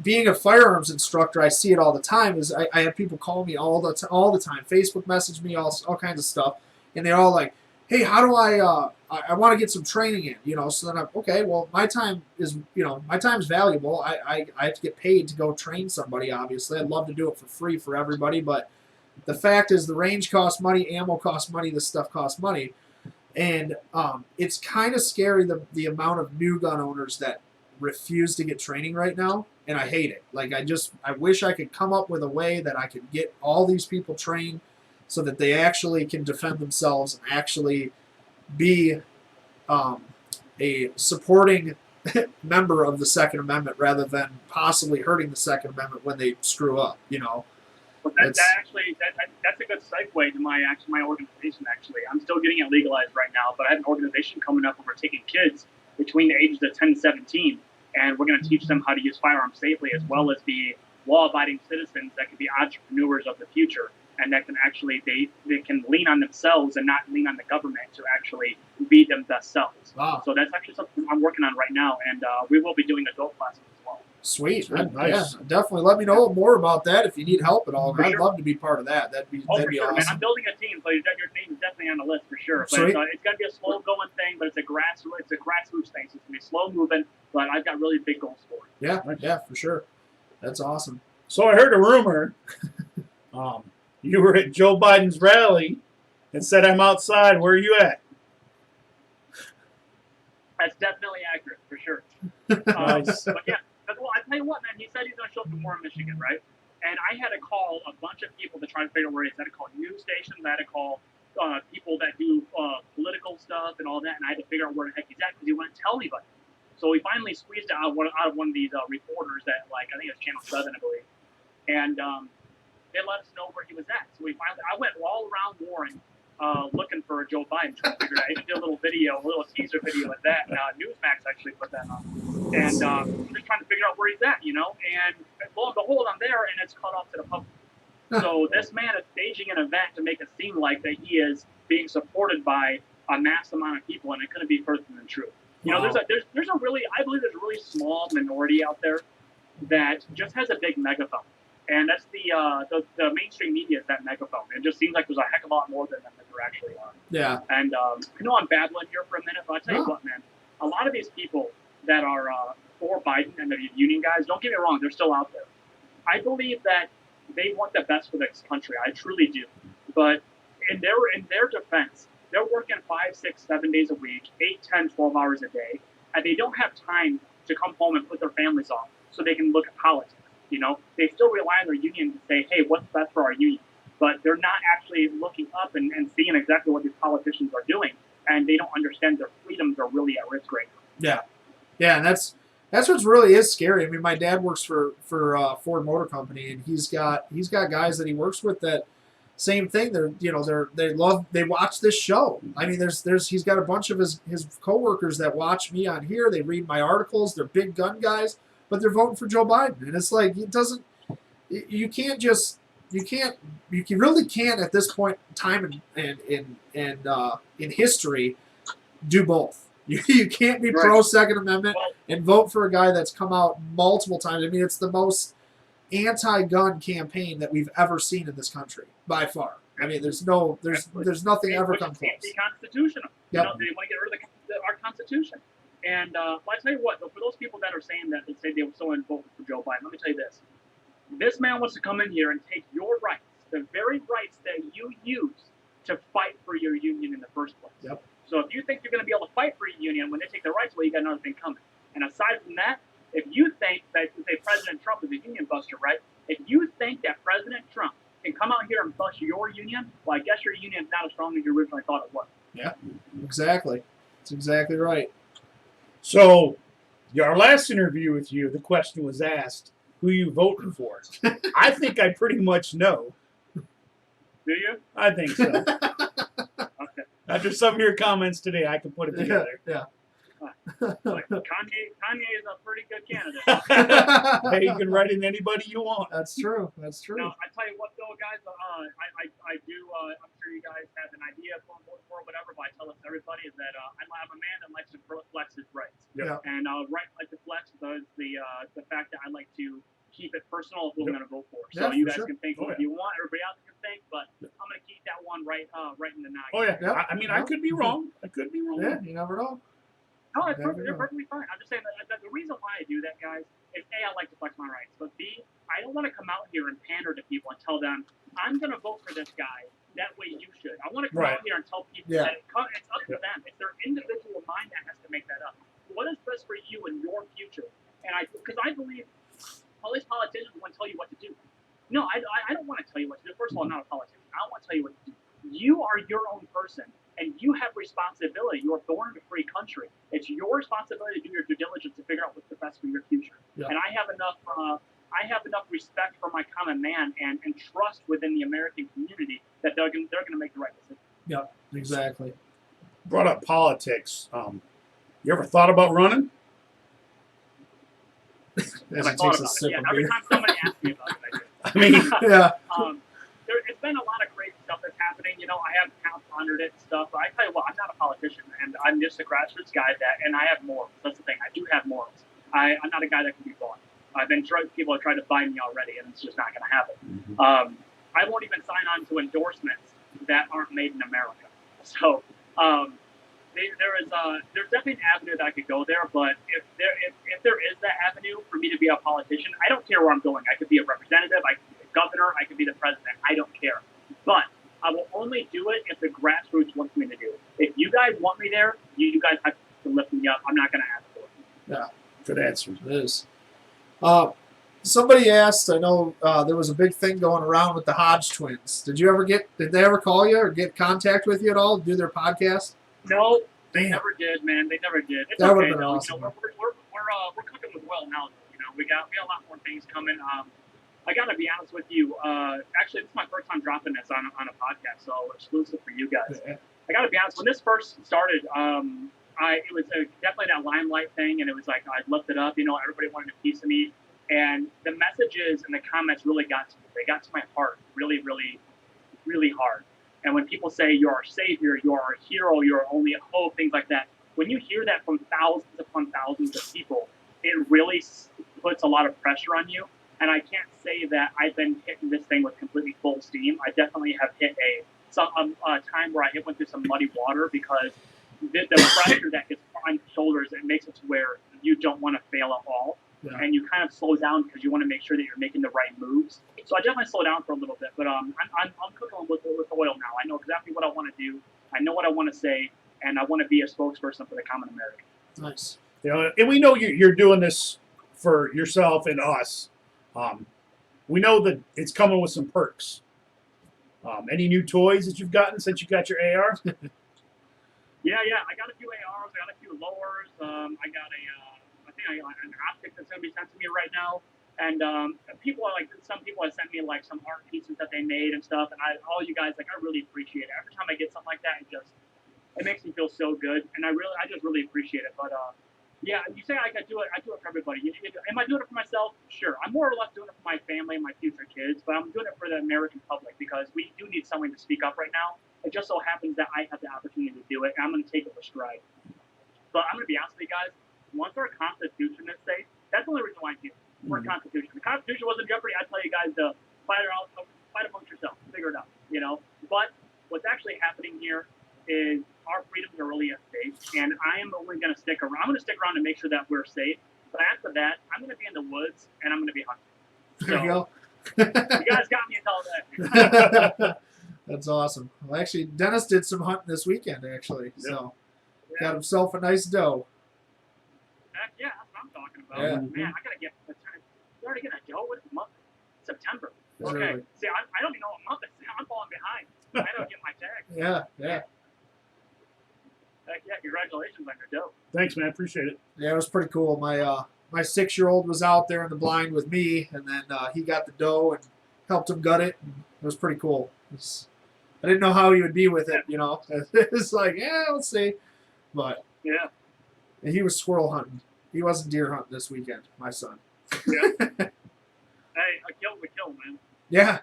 being a firearms instructor, I see it all the time. I have people call me all the time, Facebook message me, all kinds of stuff, and they're all like, hey, how do I want to get some training in, you know? So then okay, well, my time is valuable. I have to get paid to go train somebody, obviously. I'd love to do it for free for everybody, but the fact is the range costs money, ammo costs money, this stuff costs money. And it's kind of scary, the amount of new gun owners that refuse to get training right now, and I hate it. Like, I wish I could come up with a way that I could get all these people trained so that they actually can defend themselves and actually be a supporting member of the Second Amendment rather than possibly hurting the Second Amendment when they screw up, you know. Well, that's a good segue to my organization, actually. I'm still getting it legalized right now, but I have an organization coming up where we're taking kids between the ages of 10 and 17, and we're going to teach them how to use firearms safely, as well as be law-abiding citizens that can be entrepreneurs of the future, and that can actually, they can lean on themselves and not lean on the government to actually be them themselves. Wow. So that's actually something I'm working on right now, and we will be doing adult classes as well. Sweet. Nice. Yeah, definitely let me know more about that if you need help at all. For I'd sure. love to be part of that. That'd be For sure, sure, awesome. man. I'm building a team, so your name is definitely on the list for sure. But Sweet. it's going to be a slow-going thing, but it's a grassroots thing. So it's going to be slow-moving, but I've got really big goals for it. Yeah, for sure. That's awesome. So I heard a rumor. You were at Joe Biden's rally and said, I'm outside. Where are you at? That's definitely accurate, for sure. Nice. But yeah, well, I tell you what, man, he said he's going to show up tomorrow in Michigan, right? And I had to call a bunch of people to try to figure out where he is. I had to call news stations. I had to call people that do political stuff and all that, and I had to figure out where the heck he's at because he wouldn't tell anybody. So we finally squeezed out of one of these reporters at, like, I think it was Channel 7, I believe. And they let us know where he was at. So I went all around Warren looking for Joe Biden, trying to figure it out. I even did a little teaser video at that. Newsmax actually put that on. And just trying to figure out where he's at, you know. And lo and behold, I'm there, and it's cut off to the public. So this man is staging an event to make it seem like that he is being supported by a mass amount of people, and it couldn't be further than true. You know, I believe there's a really small minority out there that just has a big megaphone. And that's the mainstream media is that megaphone. It just seems like there's a heck of a lot more than there actually are. Yeah. And I know I'm babbling here for a minute, but I'll tell you what, man. A lot of these people that are for Biden and the union guys, don't get me wrong, they're still out there. I believe that they want the best for this country. I truly do. But in their defense, they're working 5, 6, 7 days a week, 8, 10, 12 hours a day, and they don't have time to come home and put their families off so they can look at politics. You know, they still rely on their union to say, hey, what's best for our union? But they're not actually looking up and seeing exactly what these politicians are doing, and they don't understand their freedoms are really at risk right now. Yeah. Yeah, and that's what's really is scary. I mean, my dad works for Ford Motor Company, and he's got guys that he works with that same thing. They watch this show. I mean, he's got a bunch of his coworkers that watch me on here. They read my articles. They're big gun guys, but they're voting for Joe Biden, and it's like you really can't at this point in time in history do both. You can't be pro Second Amendment and vote for a guy that's come out multiple times. I mean, it's the most anti-gun campaign that we've ever seen in this country by far. I mean, there's nothing ever come close. It's anti-constitutional. Yep. You know, they want to get rid of our Constitution. And I tell you what, for those people that are saying that, say they were so vote for Joe Biden, let me tell you this. This man wants to come in here and take your rights, the very rights that you use to fight for your union in the first place. Yep. So if you think you're going to be able to fight for your union when they take their rights away, you got another thing coming. And aside from that, if you think that, say, President Trump is a union buster, right? If you think that President Trump can come out here and bust your union, well, I guess your union is not as strong as you originally thought it was. Yeah, exactly. That's exactly right. So, our last interview with you, the question was asked, who you voting for? I think I pretty much know. Do you? I think so. Okay. After some of your comments today, I can put it together. Yeah. Kanye is a pretty good candidate. Hey, you can write in anybody you want. That's true. That's true. Now, I tell you what, though, guys, I do. I'm sure you guys have an idea for whatever, but I tell everybody is that I'm a man that likes to flex his rights. Yeah. And right, like to flex is the fact that I like to keep it personal of who I'm going to vote for. So you guys can think what you want. Everybody else can think, but I'm going to keep that one right in the noggin. Oh yeah. I mean, I could be wrong. Yeah, you never know. No, it's perfectly fine. I'm just saying that the reason why I do that, guys, is A, I like to flex my rights, but B, I don't want to come out here and pander to people and tell them, I'm going to vote for this guy. That way you should. I want to come out here and tell people that it's up to them. It's their individual mind that has to make that up. What is best for you and your future? And because I believe all these politicians want to tell you what to do. No, I don't want to tell you what to do. First of all, I'm not a politician. I don't want to tell you what to do. You are your own person, and you have responsibility. You are born in a free country. It's your responsibility to do your due diligence to figure out what's the best for your future. Yeah. And I have enough respect for my common man and trust within the American community that they're going to make the right decision. Yeah, exactly. Brought up politics. You ever thought about running? I thought about it. Yeah, every time somebody asks me about it, I do. I mean, yeah. It's been a lot of crazy stuff that's happening. You know, I have accounts under it and stuff. But I tell you what, I'm not a politician, and I'm just a grassroots guy and I have morals. That's the thing. I do have morals. I'm not a guy that can be bought. People have tried to buy me already, and it's just not going to happen. Mm-hmm. I won't even sign on to endorsements that aren't made in America. So there's definitely an avenue that I could go there. But if there is that avenue for me to be a politician, I don't care where I'm going. I could be a representative. I could be a governor. I could be the president. I don't care. But I will only do it if the grassroots wants me to do it. If you guys want me there, you guys have to lift me up. I'm not going to ask for it. Yeah. Good answer. It is. Somebody asked, I know there was a big thing going around with the Hodge twins. Did they ever call you or get contact with you at all to do their podcast? No, they never did, man. They never did. It's that would okay, have been though. awesome. You know, we're cooking with Will now. You know, we got a lot more things coming. I gotta be honest with you. Actually, this is my first time dropping this on a podcast, so exclusive for you guys. Yeah. I gotta be honest. When this first started, it was definitely that limelight thing, and it was like I looked it up. You know, everybody wanted a piece of me, and the messages and the comments really got to me. They got to my heart, really, really, really hard. And when people say you're our savior, you're our hero, you're our only hope, things like that, when you hear that from thousands upon thousands of people, it really puts a lot of pressure on you. And I can't say that I've been hitting this thing with completely full steam. I definitely have hit a time where I went through some muddy water because the pressure that gets on your shoulders, it makes it to where you don't want to fail at all. Yeah. And you kind of slow down because you want to make sure that you're making the right moves. So I definitely slow down for a little bit, but I'm cooking with oil now. I know exactly what I want to do. I know what I want to say, and I want to be a spokesperson for the common American. Nice. You know, and we know you're doing this for yourself and us. We know that it's coming with some perks. Any new toys that you've gotten since you got your AR? Yeah. I got a few ARs. I got a few lowers. I got an optic that's going to be sent to me right now. And people are like, some people have sent me like some art pieces that they made and stuff. And all you guys, like, I really appreciate it. Every time I get something like that, it makes me feel so good. And I just really appreciate it. But yeah, you say I do it for everybody. Am I doing it for myself? Sure. I'm more or less doing it for my family and my future kids, but I'm doing it for the American public because we do need someone to speak up right now. It just so happens that I have the opportunity to do it, and I'm going to take it with stride. But I'm going to be honest with you guys. Once our Constitution is safe, that's the only reason why I'm here. For Constitution. If the Constitution was in jeopardy, I'd tell you guys to fight amongst yourselves, figure it out, you know. But what's actually happening here is our freedoms are really at stake, and I am only going to stick around. I'm going to stick around to make sure that we're safe. But after that, I'm going to be in the woods, and I'm going to be hunting. There you go. You guys got me until then. That's awesome. Well, actually, Dennis did some hunting this weekend, actually. So, got himself a nice doe. Heck yeah, that's what I'm talking about. Yeah. Man, I got to get the time. You already get a doe? What month? September. That's Okay. early. See, I don't even know what month it's. I'm falling behind. I don't get my tag. Yeah. Heck yeah, congratulations on your doe. Thanks, man. Appreciate it. Yeah, it was pretty cool. My 6-year-old was out there in the blind with me, and then he got the doe and helped him gut it. And it was pretty cool. I didn't know how he would be with it, you know. It's like, yeah, let's see. But yeah, and he was squirrel hunting. He wasn't deer hunting this weekend, my son. Yeah. Hey, a kill, man. Yeah.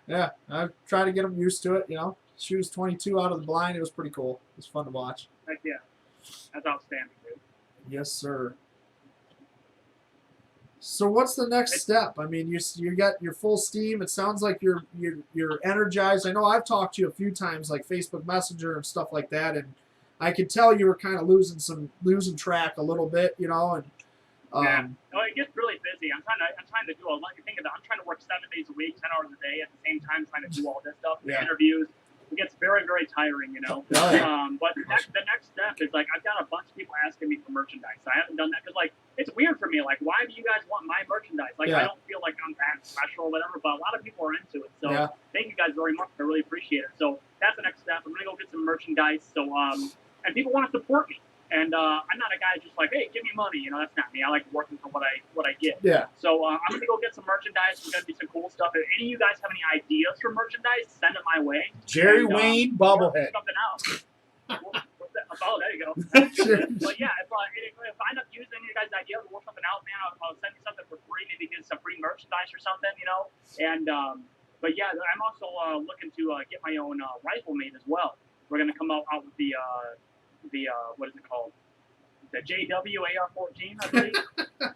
I tried to get him used to it, you know. She was 22 out of the blind. It was pretty cool. It was fun to watch. Heck yeah. That's outstanding, dude. Yes, sir. So what's the next step? I mean, you got your full steam. It sounds like you're energized. I know I've talked to you a few times, like Facebook Messenger and stuff like that, and I could tell you were kind of losing track a little bit, you know. And yeah, no, it gets really busy. I'm trying to do a lot. You think of that. I'm trying to work 7 days a week, 10 hours a day, at the same time trying to do all this stuff, the interviews. It gets very, very tiring, you know. But the next step is, like, I've got a bunch of people asking me for merchandise. I haven't done that because, like, it's weird for me. Like, why do you guys want my merchandise? Like, I don't feel like I'm that special or whatever, but a lot of people are into it. So thank you guys very much. I really appreciate it. So that's the next step. I'm going to go get some merchandise. So, and people want to support me. And I'm not a guy just like, hey, give me money. You know, that's not me. I like working for what I get. Yeah. So I'm going to go get some merchandise. We're going to do some cool stuff. If any of you guys have any ideas for merchandise, send it my way. Jerry Wayne bobblehead. Something out. Oh, there you go. But yeah, if I end up using any of you guys' ideas to work something out, man, I'll send you something for free. Maybe get some free merchandise or something, you know. And but yeah, I'm also looking to get my own rifle made as well. We're going to come out with the what is it called? The JW AR-14, I believe.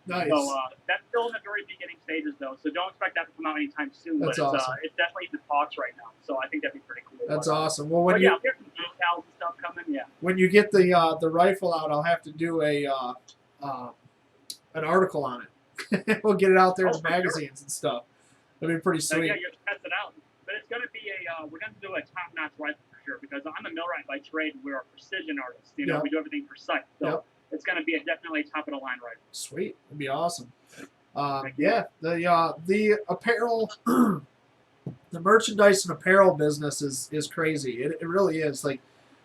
Nice. So that's still in the very beginning stages, though. So don't expect that to come out anytime soon. That's but awesome. It's definitely in the talks right now. So I think that'd be pretty cool. That's but, awesome. Well, when yeah, there's some decals and stuff coming. Yeah. When you get the rifle out, I'll have to do an article on it. We'll get it out there in the magazines and stuff. That'd be pretty sweet. Yeah, you have to test it out. But it's going to be we're going to do a top-notch rifle for sure because I'm a millwright by trade and we're a precision artist. You know, we do everything precise. So it's going to be a definitely top-of-the-line rifle. Sweet. That'd be awesome. Yeah, the apparel, the merchandise and apparel business is crazy. It really is. Like,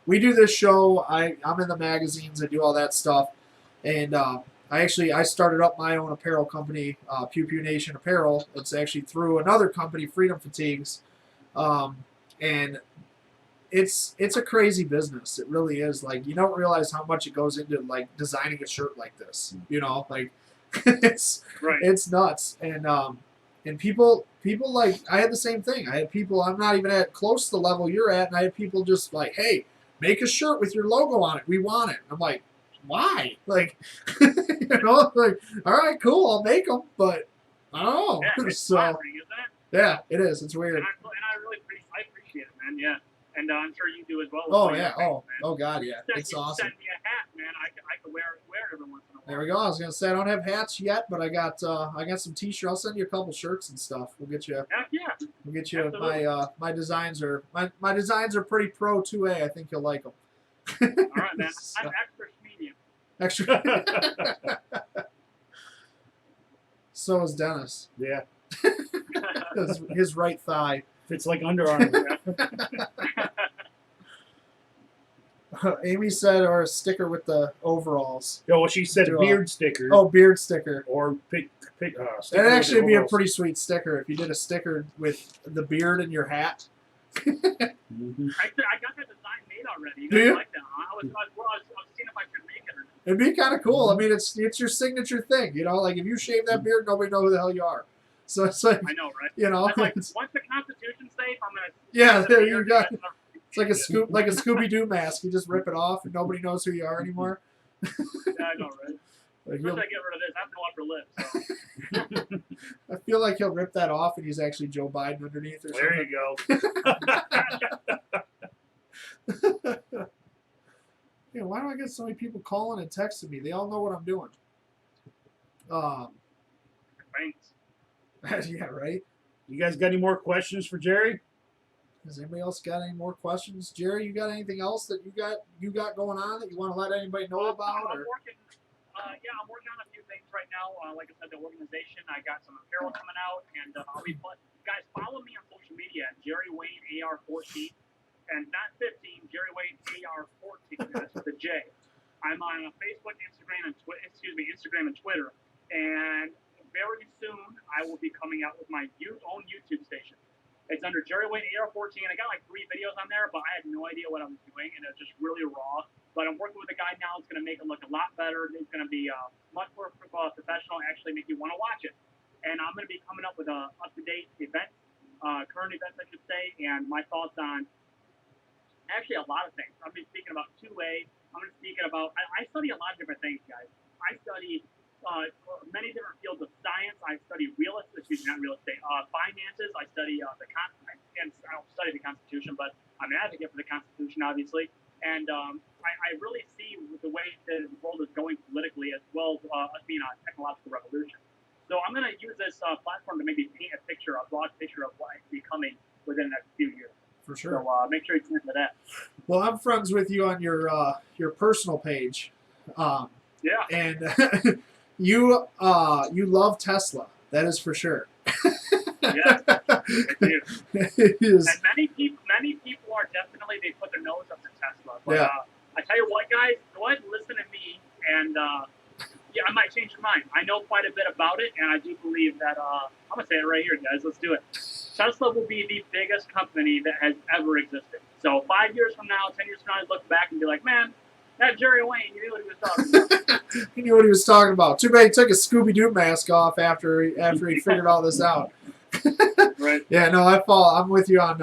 we do this show. I'm in the magazines. I do all that stuff. And I started up my own apparel company, Pew Pew Nation Apparel. It's actually through another company, Freedom Fatigues. And it's a crazy business. It really is. Like, you don't realize how much it goes into, like, designing a shirt like this. You know, like, it's nuts. And people like, I had the same thing. I had people, I'm not even at close to the level you're at, and I had people just like, hey, make a shirt with your logo on it. We want it. I'm like, why? Like, you know, like, all right, cool, I'll make them, but I don't know. Yeah, it's so, flattering, isn't it? Yeah, it is. It's weird. And I really appreciate it, man. Yeah. And I'm sure you do as well. Oh yeah. Oh God, yeah. It's You awesome. send me a hat, man. I can wear it every once in a while. There we go. I was gonna say I don't have hats yet, but I got some T-shirts. I'll send you a couple shirts and stuff. We'll get you. Heck yeah. We'll get you. Absolutely. My designs are pretty pro 2A. I think you'll like them. All right, man. I'm extra medium. Extra. So is Dennis. Yeah. His right thigh. Fits like underarm. Amy said, or a sticker with the overalls. No, well, she said a beard sticker. Oh, beard sticker. Or sticker That'd actually with be a overalls. pretty sweet sticker if you did a sticker with the beard and your hat. Mm-hmm. I got that design made already. You Do guys you? like that? I was seeing if I could make it or not. It'd be kind of cool. I mean, it's your signature thing, you know. Like if you shave that beard, nobody knows who the hell you are. So it's like, I know, right? you know, I'm like, it's, once the Constitution's safe, I'm gonna. yeah, there you go. It's like a Scooby Doo mask. You just rip it off, and nobody knows who you are anymore. Yeah, I know, right? Like Once I get rid of this, I have no upper lip. So. I feel like he'll rip that off, and he's actually Joe Biden underneath or There something. you go. Yeah, why do I get so many people calling and texting me? They all know what I'm doing. Thanks. Yeah, right. You guys got any more questions for Jerry? Has anybody else got any more questions? Jerry, you got anything else that you got going on that you want to let anybody know about? I'm Or? working. I'm working on a few things right now. Like I said, the organization. I got some apparel coming out, and I'll be. Guys, follow me on social media. Jerry Wayne AR14, and not 15. Jerry Wayne AR14. That's with a J. I'm on Facebook, Instagram, and Instagram and Twitter. And very soon, I will be coming out with my own YouTube station. It's under Jerry Wayne AR14. I got like 3 videos on there, but I had no idea what I was doing, and it was just really raw. But I'm working with a guy now. It's going to make it look a lot better. It's going to be much more professional, actually make you want to watch it. And I'm going to be coming up with up-to-date events, current events, I should say, and my thoughts on actually a lot of things. I'm going to be speaking about 2A. I'm going to be speaking about, I study a lot of different things, guys. I study many different fields of science. I study finances. I study I don't study the Constitution, but I'm an advocate for the Constitution, obviously. And I really see the way that the world is going politically, as well as us being a technological revolution. So I'm going to use this platform to maybe paint a broad picture of what I see coming within the next few years. For sure. So make sure you tune into that. Well, I'm friends with you on your personal page. Yeah. And you love Tesla. That is for sure. Yeah. It is. And many people are definitely, they put their nose up to Tesla. But Yeah. I tell you what, guys, go ahead and listen to me, and yeah, I might change your mind. I know quite a bit about it, and I do believe that I'm gonna say it right here, guys. Let's do it. Tesla will be the biggest company that has ever existed. So 5 years from now, 10 years from now, I look back and be like, man, that Jerry Wayne, you knew what he was talking about. He knew what he was talking about. Too bad he took a Scooby Doo mask off after he figured all this out. Right. Yeah, no, I'm with you on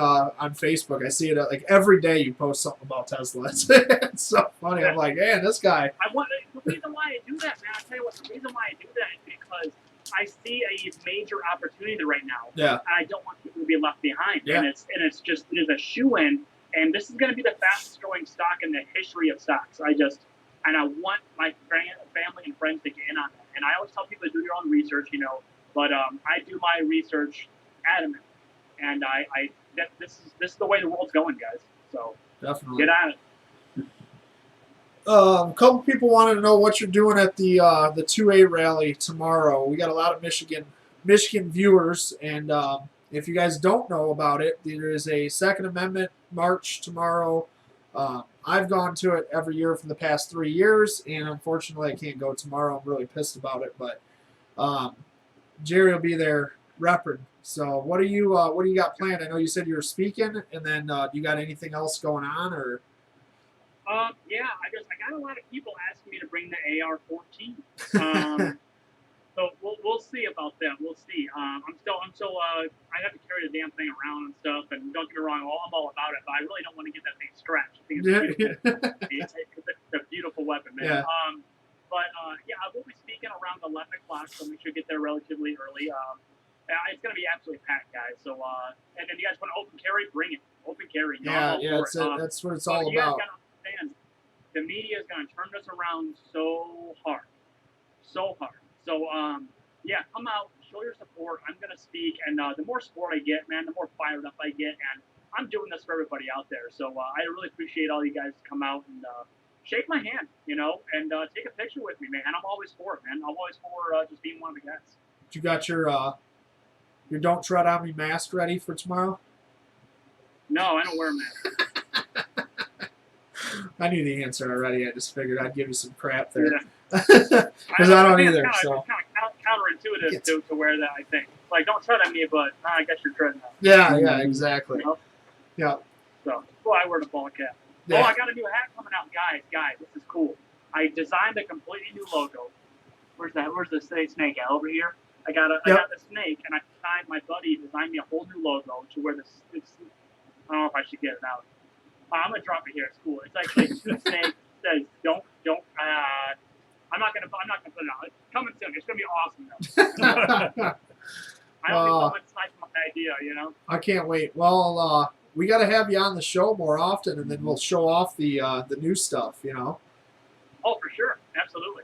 Facebook. I see it like every day. You post something about Tesla. It's so funny. I'm like, man, this guy. The reason why I do that, man, I'll tell you what. The reason why I do that is because I see a major opportunity right now. Yeah. And I don't want people to be left behind. Yeah. And it is a shoe-in. And this is going to be the fastest growing stock in the history of stocks. And I want my family and friends to get in on that. And I always tell people to do your own research, but I do my research adamant. And this is the way the world's going, guys. So Definitely. get on it. A couple people wanted to know what you're doing at the 2A rally tomorrow. We got a lot of Michigan viewers, and if you guys don't know about it, there is a Second Amendment march tomorrow. I've gone to it every year for the past 3 years, and unfortunately I can't go tomorrow. I'm really pissed about it, but Jerry will be there repping. So what do you got planned? I know you said you were speaking, and then you got anything else going on, or? Yeah, I got a lot of people asking me to bring the AR-14. So we'll see about that. We'll see. I have to carry the damn thing around and stuff. And don't get me wrong, I'm all about it, but I really don't want to get that thing scratched. I think it's beautiful. It's a beautiful weapon, man. Yeah. I will be speaking around 11 o'clock, so make sure you get there relatively early. It's gonna be absolutely packed, guys. So and then you guys want to open carry, bring it. Open carry. Yeah, that's what it's all you guys about. gotta understand, the media is gonna turn this around so hard, so hard. So yeah, come out, show your support. I'm gonna speak, and the more support I get, man, the more fired up I get, and I'm doing this for everybody out there. So I really appreciate all you guys to come out and shake my hand, you know, and take a picture with me, man. I'm always for it, man. I'm always for just being one of the guys. You got your Don't Tread on Me mask ready for tomorrow? No, I don't wear a mask. I knew the answer already. I just figured I'd give you some crap there. Yeah. Because I don't either. It's So kind of counterintuitive to wear that, I think. Like, don't tread on me, but I guess you're treading on me. yeah, exactly. You know? Yeah. So, well, I wear the ball cap. Yeah. Oh, I got a new hat coming out, guys. This is cool. I designed a completely new logo. Where's the snake at? Over here. I got the snake, and I designed, my buddy designed me a whole new logo to where this. I don't know if I should get it out. I'm gonna drop it here. It's cool. It's actually the snake says don't. I'm not gonna put it out. It's coming soon. It's gonna be awesome though. I don't think someone's sniped my idea, you know. I can't wait. Well, we got to have you on the show more often, and then we'll show off the new stuff. You know. Oh, for sure, absolutely.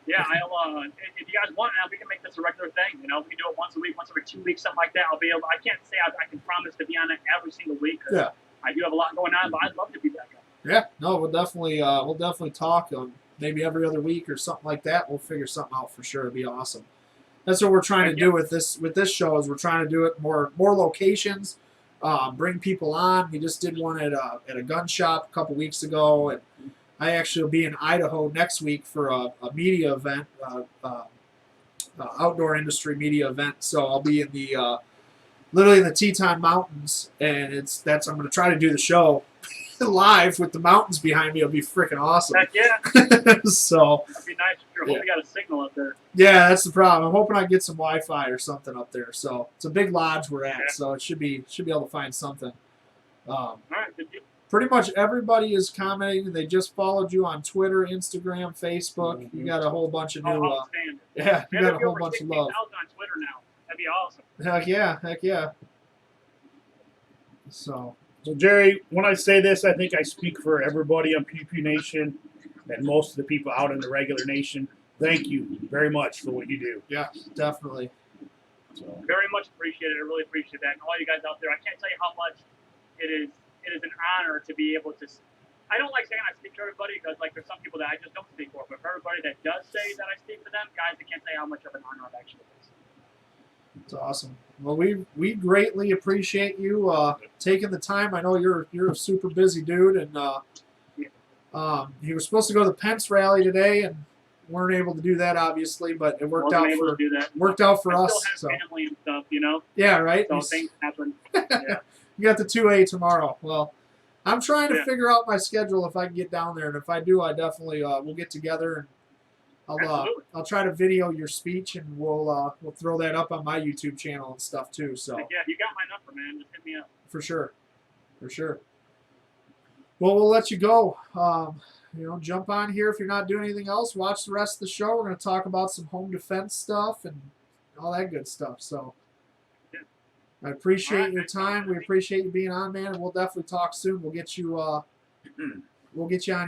Yeah, I'll. If you guys want, we can make this a regular thing. You know, we can do it once a week, once every 2 weeks, something like that. I'll be able. I can't say I can promise to be on it every single week. Yeah. I do have a lot going on, but I'd love to be back on. Yeah. No, we'll definitely talk on maybe every other week or something like that. We'll figure something out for sure. It'd be awesome. That's what we're trying to do with this show. Is we're trying to do it more locations, bring people on. We just did one at a gun shop a couple weeks ago, and I actually will be in Idaho next week for a media event, outdoor industry media event. So I'll be in the literally in the Teton Mountains, and I'm going to try to do the show live with the mountains behind me. It'll be freaking awesome. Heck yeah. So that'd be nice. I hope you got a signal up there. Yeah, that's the problem. I'm hoping I get some Wi-Fi or something up there. So it's a big lodge we're at, so it should be able to find something. All right, good deal. Pretty much everybody is commenting. They just followed you on Twitter, Instagram, Facebook. You got a whole bunch of new. Yeah, you got a whole bunch of love. On Twitter now. That'd be awesome. Heck yeah. So Jerry, when I say this, I think I speak for everybody on Pew Pew Nation and most of the people out in the regular nation. Thank you very much for what you do. Yeah, definitely. So. Very much appreciated. I really appreciate that. And all you guys out there, I can't tell you how much it is an honor to be able to. I don't like saying I speak to everybody because there's some people that I just don't speak for. But for everybody that does say that I speak for them, guys, I can't tell you how much of an honor it actually is. It's awesome. Well, we greatly appreciate you taking the time. I know you're a super busy dude, and you were supposed to go to the Pence rally today, and weren't able to do that, obviously. But it worked out for us. I still have family and stuff, you know. Yeah, right. So things happen. Yeah. You got the 2A tomorrow. Well, I'm trying to figure out my schedule if I can get down there, and if I do, I definitely we'll get together and I'll try to video your speech, and we'll throw that up on my YouTube channel and stuff too. So yeah, you got my number, man. Just hit me up. For sure. Well, we'll let you go. Jump on here if you're not doing anything else. Watch the rest of the show. We're going to talk about some home defense stuff and all that good stuff. So I appreciate your time. We appreciate you being on, man. And we'll definitely talk soon. We'll get you on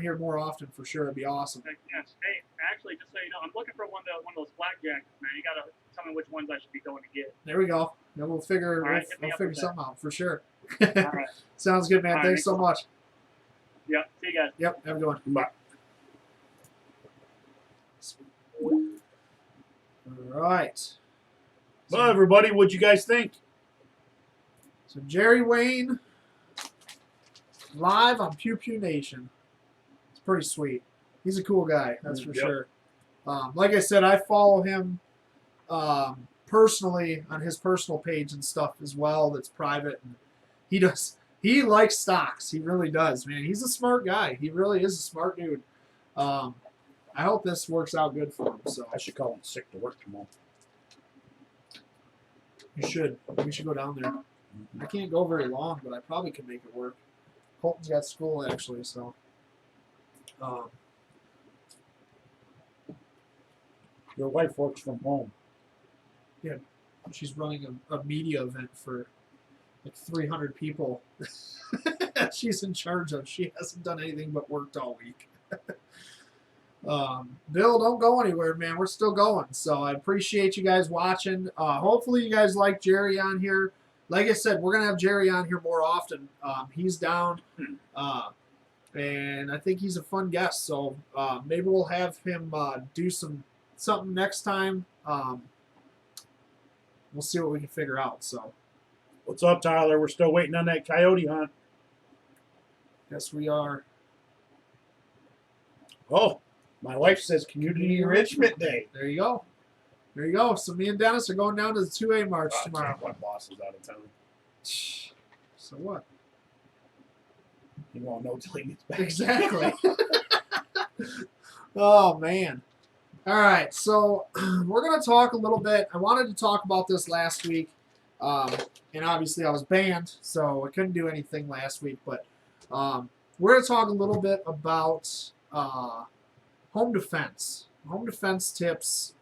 here more often for sure. It'd be awesome. Yes. Hey, actually, just so you know, I'm looking for one of those black jackets, man. You gotta tell me which ones I should be going to get. There we go. Then we'll figure we'll figure something out for sure. All right. Sounds good, man. Thanks so much. Yep. See you guys. Yep. Have a good one. Bye. All right. Well, everybody, what'd you guys think? So Jerry Wayne live on Pew Pew Nation. It's pretty sweet. He's a cool guy, that's for sure. Like I said, I follow him personally on his personal page and stuff as well. That's private. And he likes stocks. He really does, man. He's a smart guy. He really is a smart dude. I hope this works out good for him. So I should call him sick to work tomorrow. You should. We should go down there. I can't go very long, but I probably could make it work. Colton's got school actually, so. Your wife works from home. Yeah. she's running a media event for like 300 people. She's in charge of. She hasn't done anything but worked all week. Bill, don't go anywhere, man. We're still going. So I appreciate you guys watching. Hopefully you guys like Jerry on here. Like I said, we're going to have Jerry on here more often. He's down. And I think he's a fun guest. So maybe we'll have him do something next time. We'll see what we can figure out. So What's up, Tyler? We're still waiting on that coyote hunt. yes, we are. Oh, my wife says Community Enrichment Day. There you go. There you go. So me and Dennis are going down to the 2A march tomorrow. My boss is out of town. So what? He won't know till he gets back. Exactly. Oh, man. All right. So we're going to talk a little bit. I wanted to talk about this last week. And obviously I was banned, so I couldn't do anything last week. But we're going to talk a little bit about home defense. Home defense tips.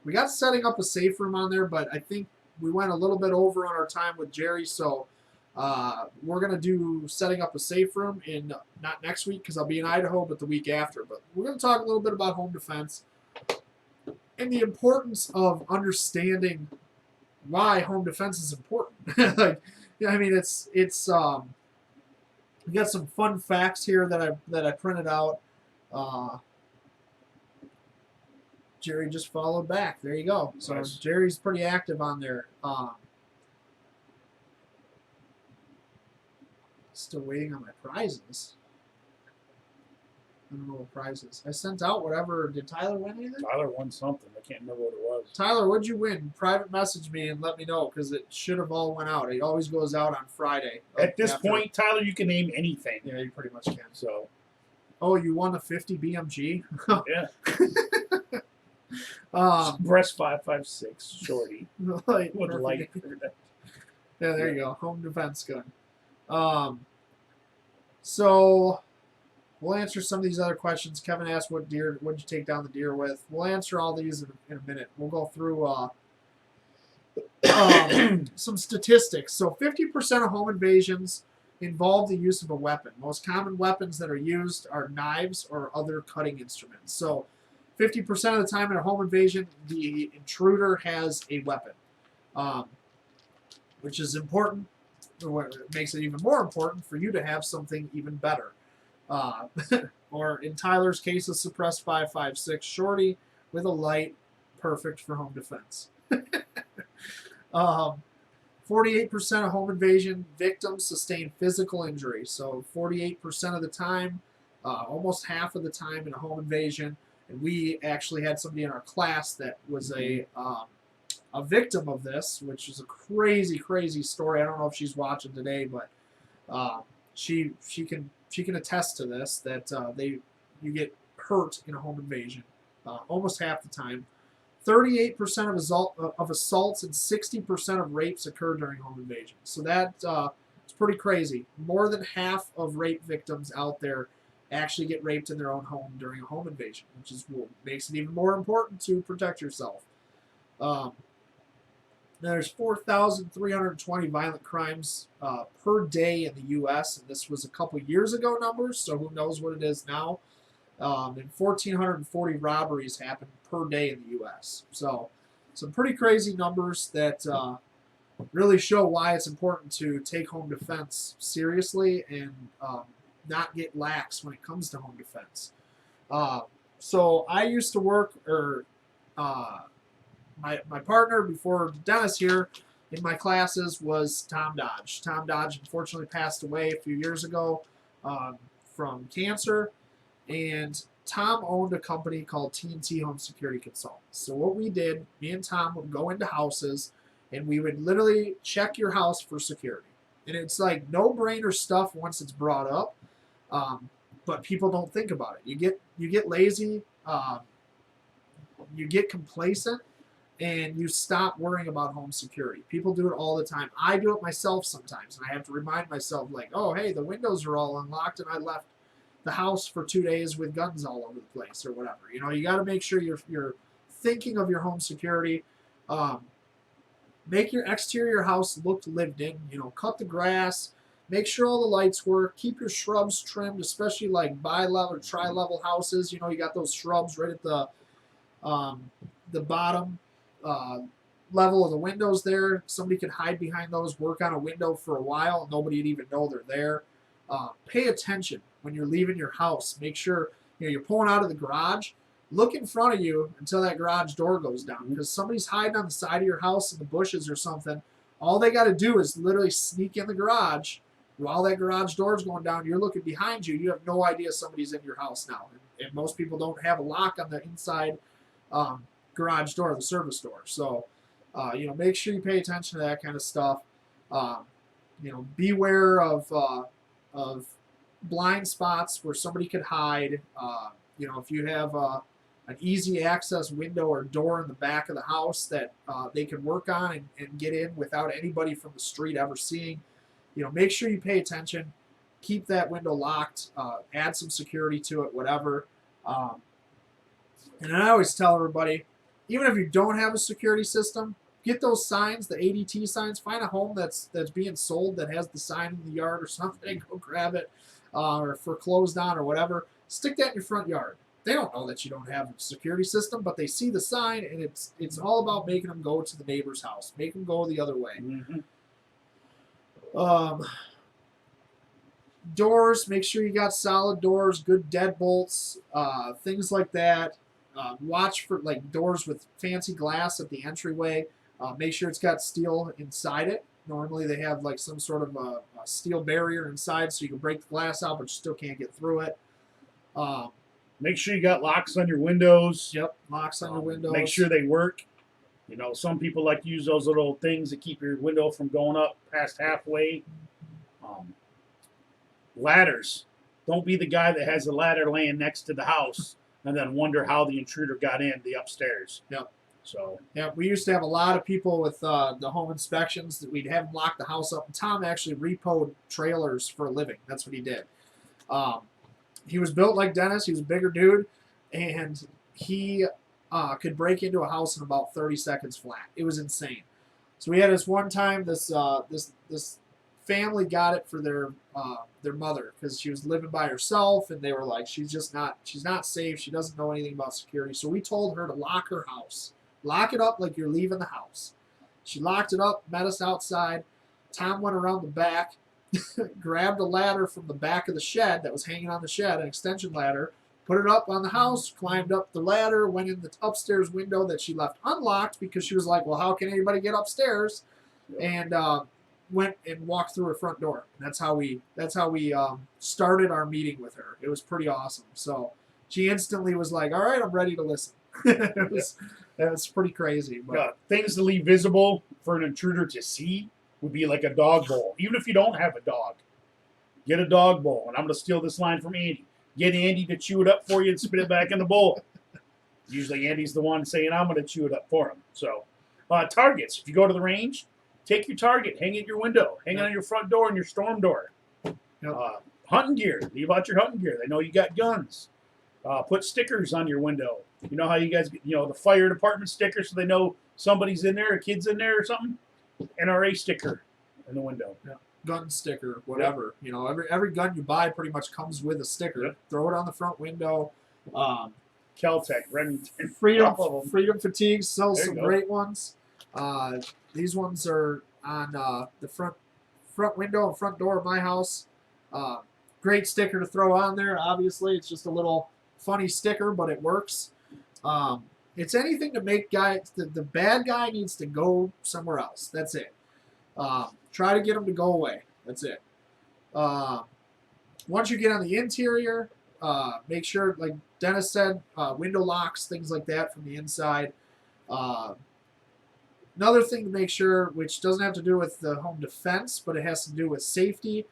We got setting up a safe room on there, but I think we went a little bit over on our time with Jerry, so we're going to do setting up a safe room in not next week because I'll be in Idaho, but the week after. But we're going to talk a little bit about home defense and the importance of understanding why home defense is important. Like, yeah, I mean, it's we got some fun facts here that I printed out. Jerry just followed back. There you go. So nice. Jerry's pretty active on there. Still waiting on my prizes. I don't know what prizes. I sent out whatever. Did Tyler win anything? Tyler won something. I can't remember what it was. Tyler, what'd you win? Private message me and let me know because it should have all went out. It always goes out on Friday. At this point, Tyler, you can name anything. Yeah, you pretty much can. So. Oh, you won a 50 BMG? Yeah. Breast 556 shorty. Like, Would like. Yeah, there you go. Home defense gun. So we'll answer some of these other questions. Kevin asked what deer would you take down the deer with. We'll answer all these in a minute. We'll go through some statistics. So 50% of home invasions involve the use of a weapon. Most common weapons that are used are knives or other cutting instruments. So 50% of the time in a home invasion, the intruder has a weapon, which is important. It makes it even more important for you to have something even better. Or in Tyler's case, a suppressed 5.56 shorty with a light, perfect for home defense. 48% of home invasion victims sustain physical injury. So 48% of the time, almost half of the time in a home invasion, and we actually had somebody in our class that was a victim of this, which is a crazy, crazy story. I don't know if she's watching today, but she can attest to this, that you get hurt in a home invasion almost half the time. 38% of assaults and 60% of rapes occur during home invasions. So that it's pretty crazy. More than half of rape victims out there actually get raped in their own home during a home invasion, which is what makes it even more important to protect yourself. There's 4,320 violent crimes per day in the U.S., and this was a couple years ago numbers, so who knows what it is now. And 1,440 robberies happen per day in the U.S. So some pretty crazy numbers that really show why it's important to take home defense seriously and not get lax when it comes to home defense. So I used to work, my partner before Dennis here in my classes was Tom Dodge. Tom Dodge unfortunately passed away a few years ago from cancer, and Tom owned a company called T&T Home Security Consultants. So what we did, me and Tom would go into houses and we would literally check your house for security. And it's like no-brainer stuff once it's brought up, but people don't think about it. You get lazy, you get complacent, and you stop worrying about home security. People do it all the time. I do it myself sometimes, and I have to remind myself, like, oh, hey, the windows are all unlocked, and I left the house for 2 days with guns all over the place or whatever. You know, you got to make sure you're thinking of your home security. Make your exterior house look lived in. You know, cut the grass. Make sure all the lights work. Keep your shrubs trimmed, especially like bi-level or tri-level houses. You know, you got those shrubs right at the bottom level of the windows there. Somebody could hide behind those, work on a window for a while, and nobody would even know they're there. Pay attention when you're leaving your house. Make sure you're pulling out of the garage. Look in front of you until that garage door goes down, because somebody's hiding on the side of your house in the bushes or something. All they got to do is literally sneak in the garage. While that garage door is going down, you're looking behind you. You have no idea somebody's in your house now. And most people don't have a lock on the inside garage door, the service door. So, make sure you pay attention to that kind of stuff. Beware of blind spots where somebody could hide. If you have an easy access window or door in the back of the house that they can work on and get in without anybody from the street ever seeing, make sure you pay attention. Keep that window locked. Add some security to it, whatever. And I always tell everybody, even if you don't have a security system, get those signs, the ADT signs. Find a home that's being sold that has the sign in the yard or something. Go grab it, or foreclosed on or whatever. Stick that in your front yard. They don't know that you don't have a security system, but they see the sign, and it's all about making them go to the neighbor's house. Make them go the other way. Mm-hmm. Doors, make sure you got solid doors, good deadbolts, things like that. Watch for like doors with fancy glass at the entryway. Make sure it's got steel inside it. Normally they have like some sort of a steel barrier inside, so you can break the glass out, but you still can't get through it. Make sure you got locks on your windows. Yep, locks on your windows. Make sure they work. Some people like to use those little things that keep your window from going up past halfway. Ladders. Don't be the guy that has a ladder laying next to the house and then wonder how the intruder got in the upstairs. Yep. So. Yeah, we used to have a lot of people with the home inspections that we'd have them lock the house up. And Tom actually repoed trailers for a living. That's what he did. He was built like Dennis. He was a bigger dude, and he could break into a house in about 30 seconds flat. It was insane. So we had this one time. This family got it for their mother because she was living by herself, and they were like, she's not safe. She doesn't know anything about security. So we told her to lock her house, lock it up like you're leaving the house. She locked it up, met us outside. Tom went around the back, grabbed a ladder from the back of the shed that was hanging on the shed, an extension ladder, put it up on the house, climbed up the ladder, went in the upstairs window that she left unlocked because she was like, well, how can anybody get upstairs? And went and walked through her front door. And that's how we started our meeting with her. It was pretty awesome. So she instantly was like, all right, I'm ready to listen. It was pretty crazy. But things to leave visible for an intruder to see would be like a dog bowl. Even if you don't have a dog, get a dog bowl. And I'm going to steal this line from Andy. Get Andy to chew it up for you and spit it back in the bowl. Usually Andy's the one saying, I'm going to chew it up for him. So targets. If you go to the range, take your target, hang it at your window, hang it on your front door and your storm door. Hunting gear. Leave out your hunting gear. They know you got guns. Put stickers on your window. You know how you guys, the fire department sticker so they know somebody's in there, a kid's in there or something? NRA sticker in the window. Yeah. Gun sticker, whatever. Yep. Every gun you buy pretty much comes with a sticker. Yep. Throw it on the front window. Caltech, Remington. Freedom Fatigue sells some great ones. These ones are on the front window and front door of my house. Great sticker to throw on there. Obviously, it's just a little funny sticker, but it works. It's anything to make the bad guy needs to go somewhere else. That's it. Try to get him to go away. That's it. Once you get on the interior, make sure, like Dennis said, window locks, things like that from the inside. Another thing to make sure, which doesn't have to do with the home defense, but it has to do with safety,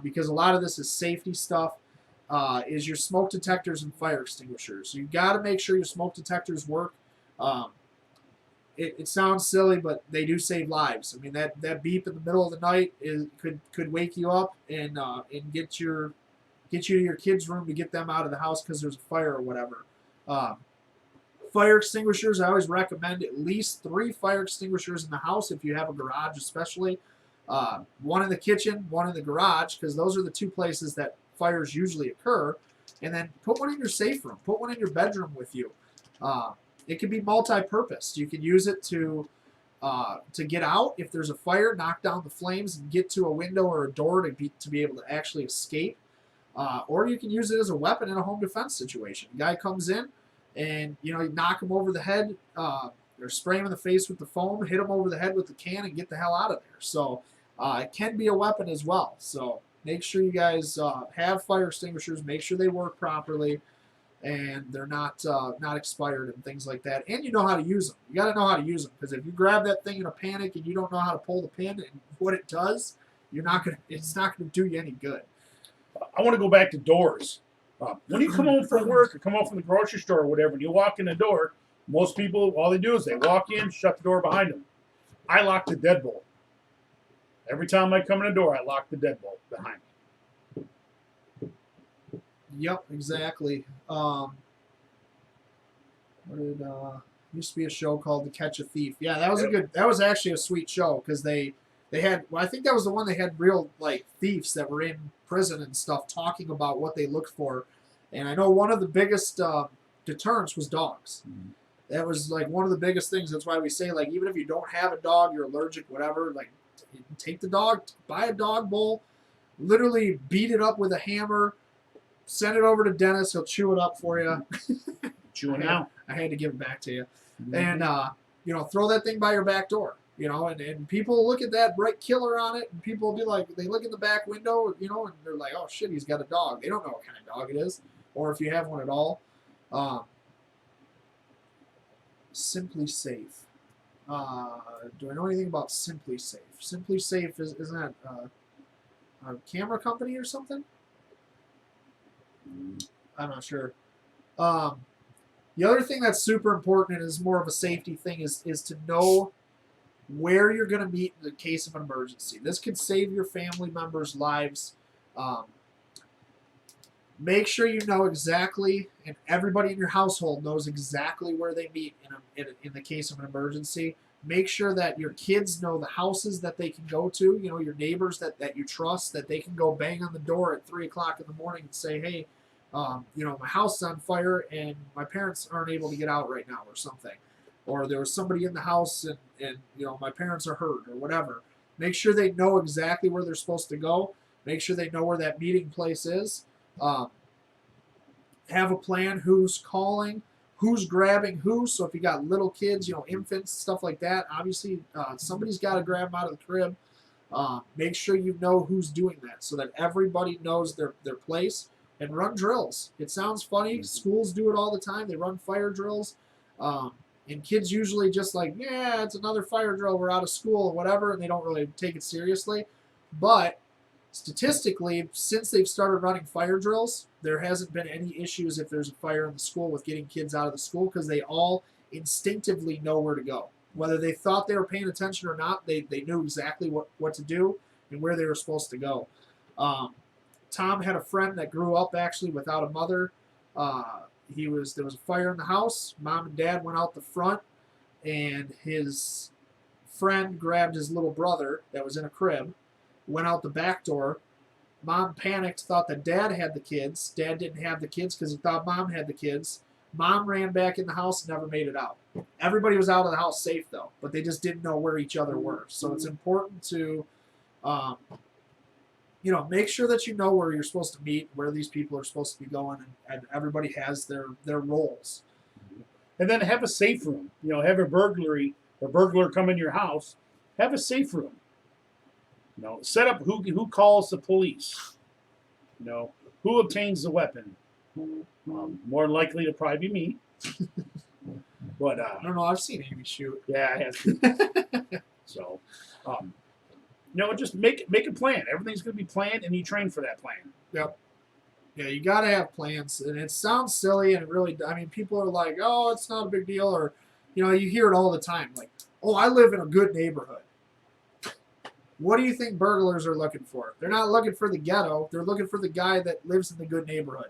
because a lot of this is safety stuff, is your smoke detectors and fire extinguishers. You got to make sure your smoke detectors work. It sounds silly, but they do save lives. I mean, that beep in the middle of the night could wake you up and get you to your kid's room to get them out of the house because there's a fire or whatever. Fire extinguishers, I always recommend at least 3 fire extinguishers in the house if you have a garage especially. One in the kitchen, one in the garage, because those are the 2 places that fires usually occur. And then put one in your safe room. Put one in your bedroom with you. It can be multi-purpose. You can use it to get out if there's a fire, knock down the flames, and get to a window or a door to be able to actually escape. Or you can use it as a weapon in a home defense situation. A guy comes in, and you knock him over the head, or spray him in the face with the foam, hit him over the head with the can, and get the hell out of there. So it can be a weapon as well. So make sure you guys have fire extinguishers. Make sure they work properly, and they're not expired and things like that. And you know how to use them. You got to know how to use them, because if you grab that thing in a panic and you don't know how to pull the pin and what it does, it's not gonna do you any good. I want to go back to doors. When you come home from work or come home from the grocery store or whatever, and you walk in the door, most people, all they do is they walk in, shut the door behind them. I lock the deadbolt. Every time I come in the door, I lock the deadbolt behind me. Yep, exactly. Used to be a show called To Catch a Thief. Yeah, that was a good. That was actually a sweet show, because they had. Well, I think that was the one they had real thieves that were in prison and stuff talking about what they looked for. And I know one of the biggest deterrents was dogs. Mm-hmm. That was one of the biggest things. That's why we say even if you don't have a dog, you're allergic, whatever. Take the dog, buy a dog bowl, literally beat it up with a hammer, send it over to Dennis. He'll chew it up for you. Chewing out. I had to give it back to you. Mm-hmm. And throw that thing by your back door. And people look at that bright killer on it, and people will be like, they look in the back window, and they're like, oh shit, he's got a dog. They don't know what kind of dog it is, or if you have one at all. Simply Safe. Do I know anything about Simply Safe? Simply Safe isn't that a camera company or something? I'm not sure. The other thing that's super important and is more of a safety thing is to know where you're going to meet in the case of an emergency. This could save your family members' lives. Make sure you know exactly, and everybody in your household knows exactly where they meet in the case of an emergency. Make sure that your kids know the houses that they can go to, your neighbors that you trust, that they can go bang on the door at 3 o'clock in the morning and say, hey, my house is on fire and my parents aren't able to get out right now, or something. Or there was somebody in the house and my parents are hurt, or whatever. Make sure they know exactly where they're supposed to go. Make sure they know where that meeting place is. Have a plan who's calling, who's grabbing who. So if you got little kids, infants, stuff like that, obviously somebody's got to grab them out of the crib. Make sure you know who's doing that so that everybody knows their place, and run drills. It sounds funny. Schools do it all the time. They run fire drills. And kids usually just yeah, it's another fire drill, we're out of school, or whatever, and they don't really take it seriously. But statistically, since they've started running fire drills, there hasn't been any issues if there's a fire in the school with getting kids out of the school, because they all instinctively know where to go. Whether they thought they were paying attention or not, they knew exactly what to do and where they were supposed to go. Tom had a friend that grew up actually without a mother. There was a fire in the house. Mom and Dad went out the front, and his friend grabbed his little brother that was in a crib, went out the back door. Mom panicked, thought that Dad had the kids. Dad didn't have the kids because he thought Mom had the kids. Mom ran back in the house and never made it out. Everybody was out of the house safe, though, but they just didn't know where each other were. So it's important to make sure that you know where you're supposed to meet, where these people are supposed to be going, and everybody has their roles. And then have a safe room. Have a burglar come in your house. Have a safe room. Set up who calls the police. Who obtains the weapon. More likely to probably be me. But I don't know. I've seen Amy shoot. Yeah, I have. So. Just make a plan. Everything's going to be planned, and you train for that plan. Yep. Yeah, you got to have plans. And it sounds silly, and it really, people are like, oh, it's not a big deal. Or, you hear it all the time. Like, oh, I live in a good neighborhood. What do you think burglars are looking for? They're not looking for the ghetto. They're looking for the guy that lives in the good neighborhood.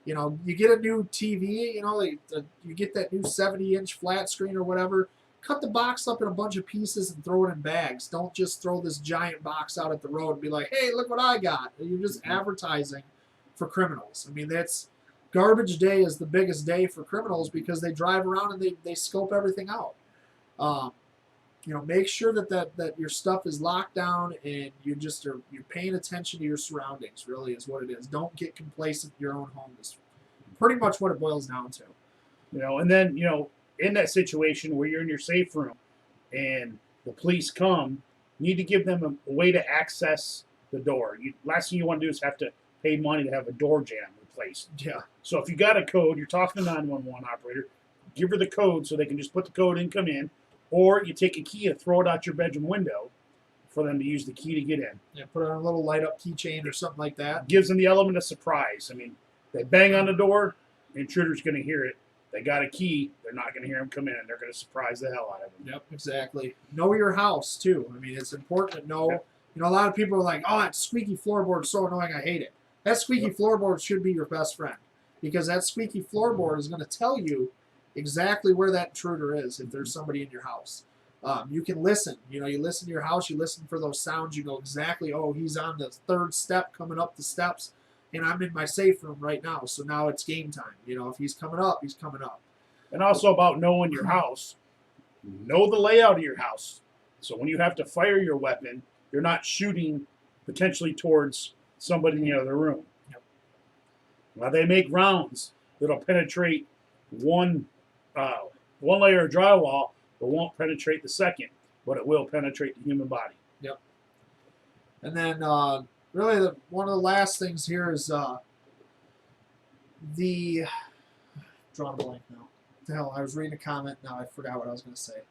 You know, you get a new TV, you know, like you get that new 70-inch flat screen or whatever. Cut the box up in a bunch of pieces and throw it in bags. Don't just throw this giant box out at the road and be like, hey, look what I got. You're just advertising for criminals. I mean, that's garbage day is the biggest day for criminals because they drive around and they scope everything out. You know, make sure that your stuff is locked down and you're paying attention to your surroundings, really is what it is. Don't get complacent in your own home is pretty much what it boils down to. You know, and then, you know, in that situation where you're in your safe room and the police come, you need to give them a way to access the door. Last thing you want to do is have to pay money to have a door jamb replaced. Yeah. So if you got a code, you're talking to 911 operator, give her the code so they can just put the code in, come in. Or you take a key and throw it out your bedroom window for them to use the key to get in. Yeah, put on a little light up keychain or something like that. Gives them the element of surprise. I mean, they bang on the door, the intruder's going to hear it. They got a key, they're not going to hear them come in. They're going to surprise the hell out of them. Yep, exactly. Know your house, too. I mean, it's important to know. Yep. You know, a lot of people are like, oh, that squeaky floorboard is so annoying, I hate it. That squeaky floorboard should be your best friend because that squeaky floorboard is going to tell you exactly where that intruder is if there's somebody in your house. You can listen. You know, you listen to your house, you listen for those sounds, you know exactly, oh, he's on the third step coming up the steps, and I'm in my safe room right now, so now it's game time. You know, if he's coming up, he's coming up. And also about knowing your house, know the layout of your house. So when you have to fire your weapon, you're not shooting potentially towards somebody in the other room. Yep. Now they make rounds that'll penetrate one layer of drywall, but won't penetrate the second, but it will penetrate the human body. Yep. And then really one of the last things here is the drawing a blank now. What the hell, I was reading a comment, now I forgot what I was going to say.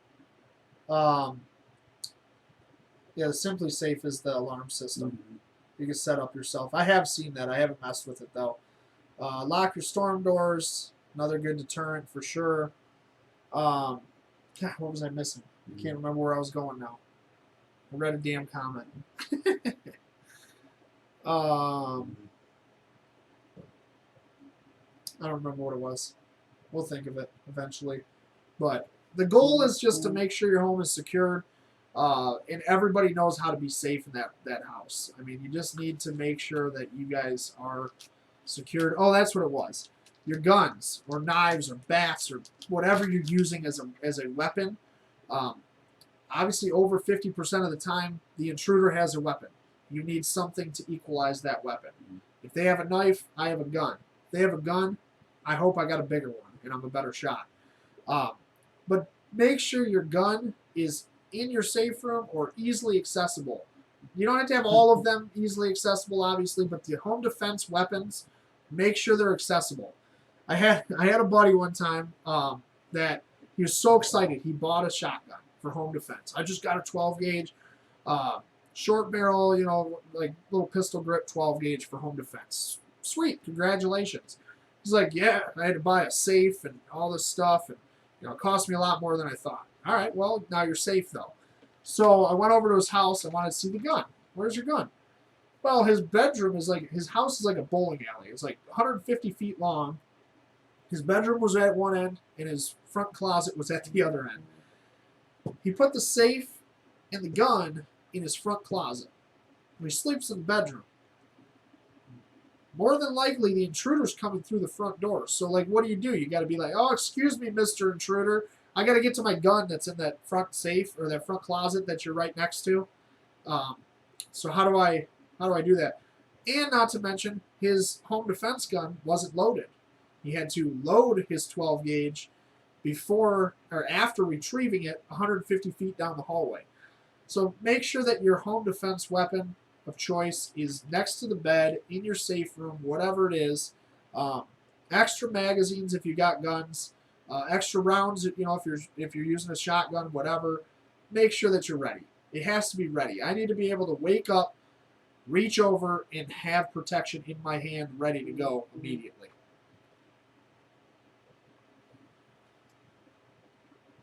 Yeah, the Simply Safe is the alarm system. Mm-hmm. You can set up yourself. I have seen that. I haven't messed with it though. Lock your storm doors. Another good deterrent for sure. God, what was I missing? I can't remember where I was going now. I read a damn comment. I don't remember what it was. We'll think of it eventually. But the goal is just to make sure your home is secured and everybody knows how to be safe in that house. I mean, you just need to make sure that you guys are secured. Oh, that's what it was. Your guns or knives or bats or whatever you're using as a weapon. Obviously, over 50% of the time, the intruder has a weapon. You need something to equalize that weapon. If they have a knife, I have a gun. If they have a gun, I hope I got a bigger one and I'm a better shot. But make sure your gun is in your safe room or easily accessible. You don't have to have all of them easily accessible, obviously, but the home defense weapons, make sure they're accessible. I had a buddy one time that he was so excited he bought a shotgun for home defense. I just got a 12 gauge short barrel, you know, like little pistol grip 12 gauge for home defense. Sweet, congratulations. He's like, yeah, I had to buy a safe and all this stuff, and you know, it cost me a lot more than I thought. All right, well, now you're safe though. So I went over to his house. I wanted to see the gun. Where's your gun? Well, his bedroom is like, his house is like a bowling alley. It's like 150 feet long. His bedroom was at one end, and his front closet was at the other end. He put the safe and the gun in his front closet. He sleeps in the bedroom. More than likely, the intruder's coming through the front door. So, like, what do? You got to be like, oh, excuse me, Mr. Intruder. I got to get to my gun that's in that front safe or that front closet that you're right next to. So how do I do that? And not to mention, his home defense gun wasn't loaded. He had to load his 12 gauge before or after retrieving it 150 feet down the hallway. So make sure that your home defense weapon of choice is next to the bed, in your safe room, whatever it is. Extra magazines if you got guns, extra rounds, you know, if you're using a shotgun, whatever. Make sure that you're ready. It has to be ready. I need to be able to wake up, reach over, and have protection in my hand ready to go immediately.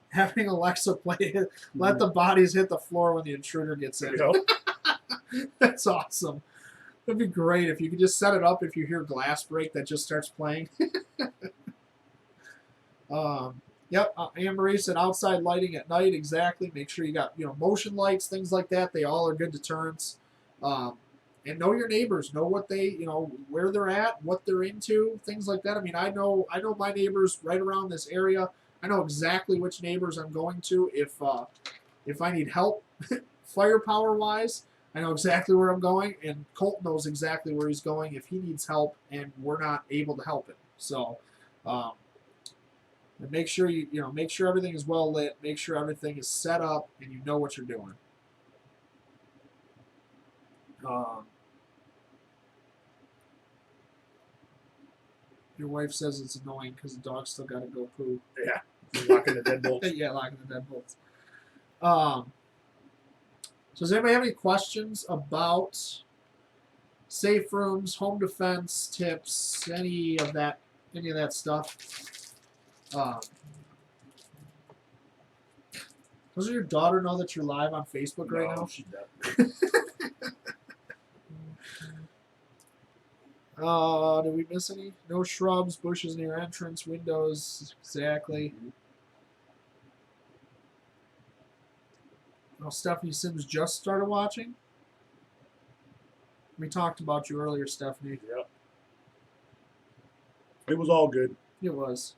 Having Alexa play it, let the bodies hit the floor when the intruder gets in. Yep. That's awesome. It'd be great if you could just set it up if you hear glass break that just starts playing. Yep, Anne-Marie said outside lighting at night, exactly. Make sure you got, motion lights, things like that. They all are good deterrents. And know your neighbors. Know what they, where they're at, what they're into, things like that. I mean, I know my neighbors right around this area. I know exactly which neighbors I'm going to if I need help firepower-wise. I know exactly where I'm going, and Colt knows exactly where he's going if he needs help and we're not able to help him. So, and make sure make sure everything is well lit, make sure everything is set up, and you know what you're doing. Your wife says it's annoying because the dog's still got to go poo. Yeah, locking the deadbolts. Yeah, locking the deadbolts. So does anybody have any questions about safe rooms, home defense tips, any of that stuff? Does your daughter know that you're live on Facebook right now? She does. Did we miss any? No shrubs, bushes near entrance, windows. Exactly. Oh, Stephanie Sims just started watching. We talked about you earlier, Stephanie. Yep. It was all good. It was.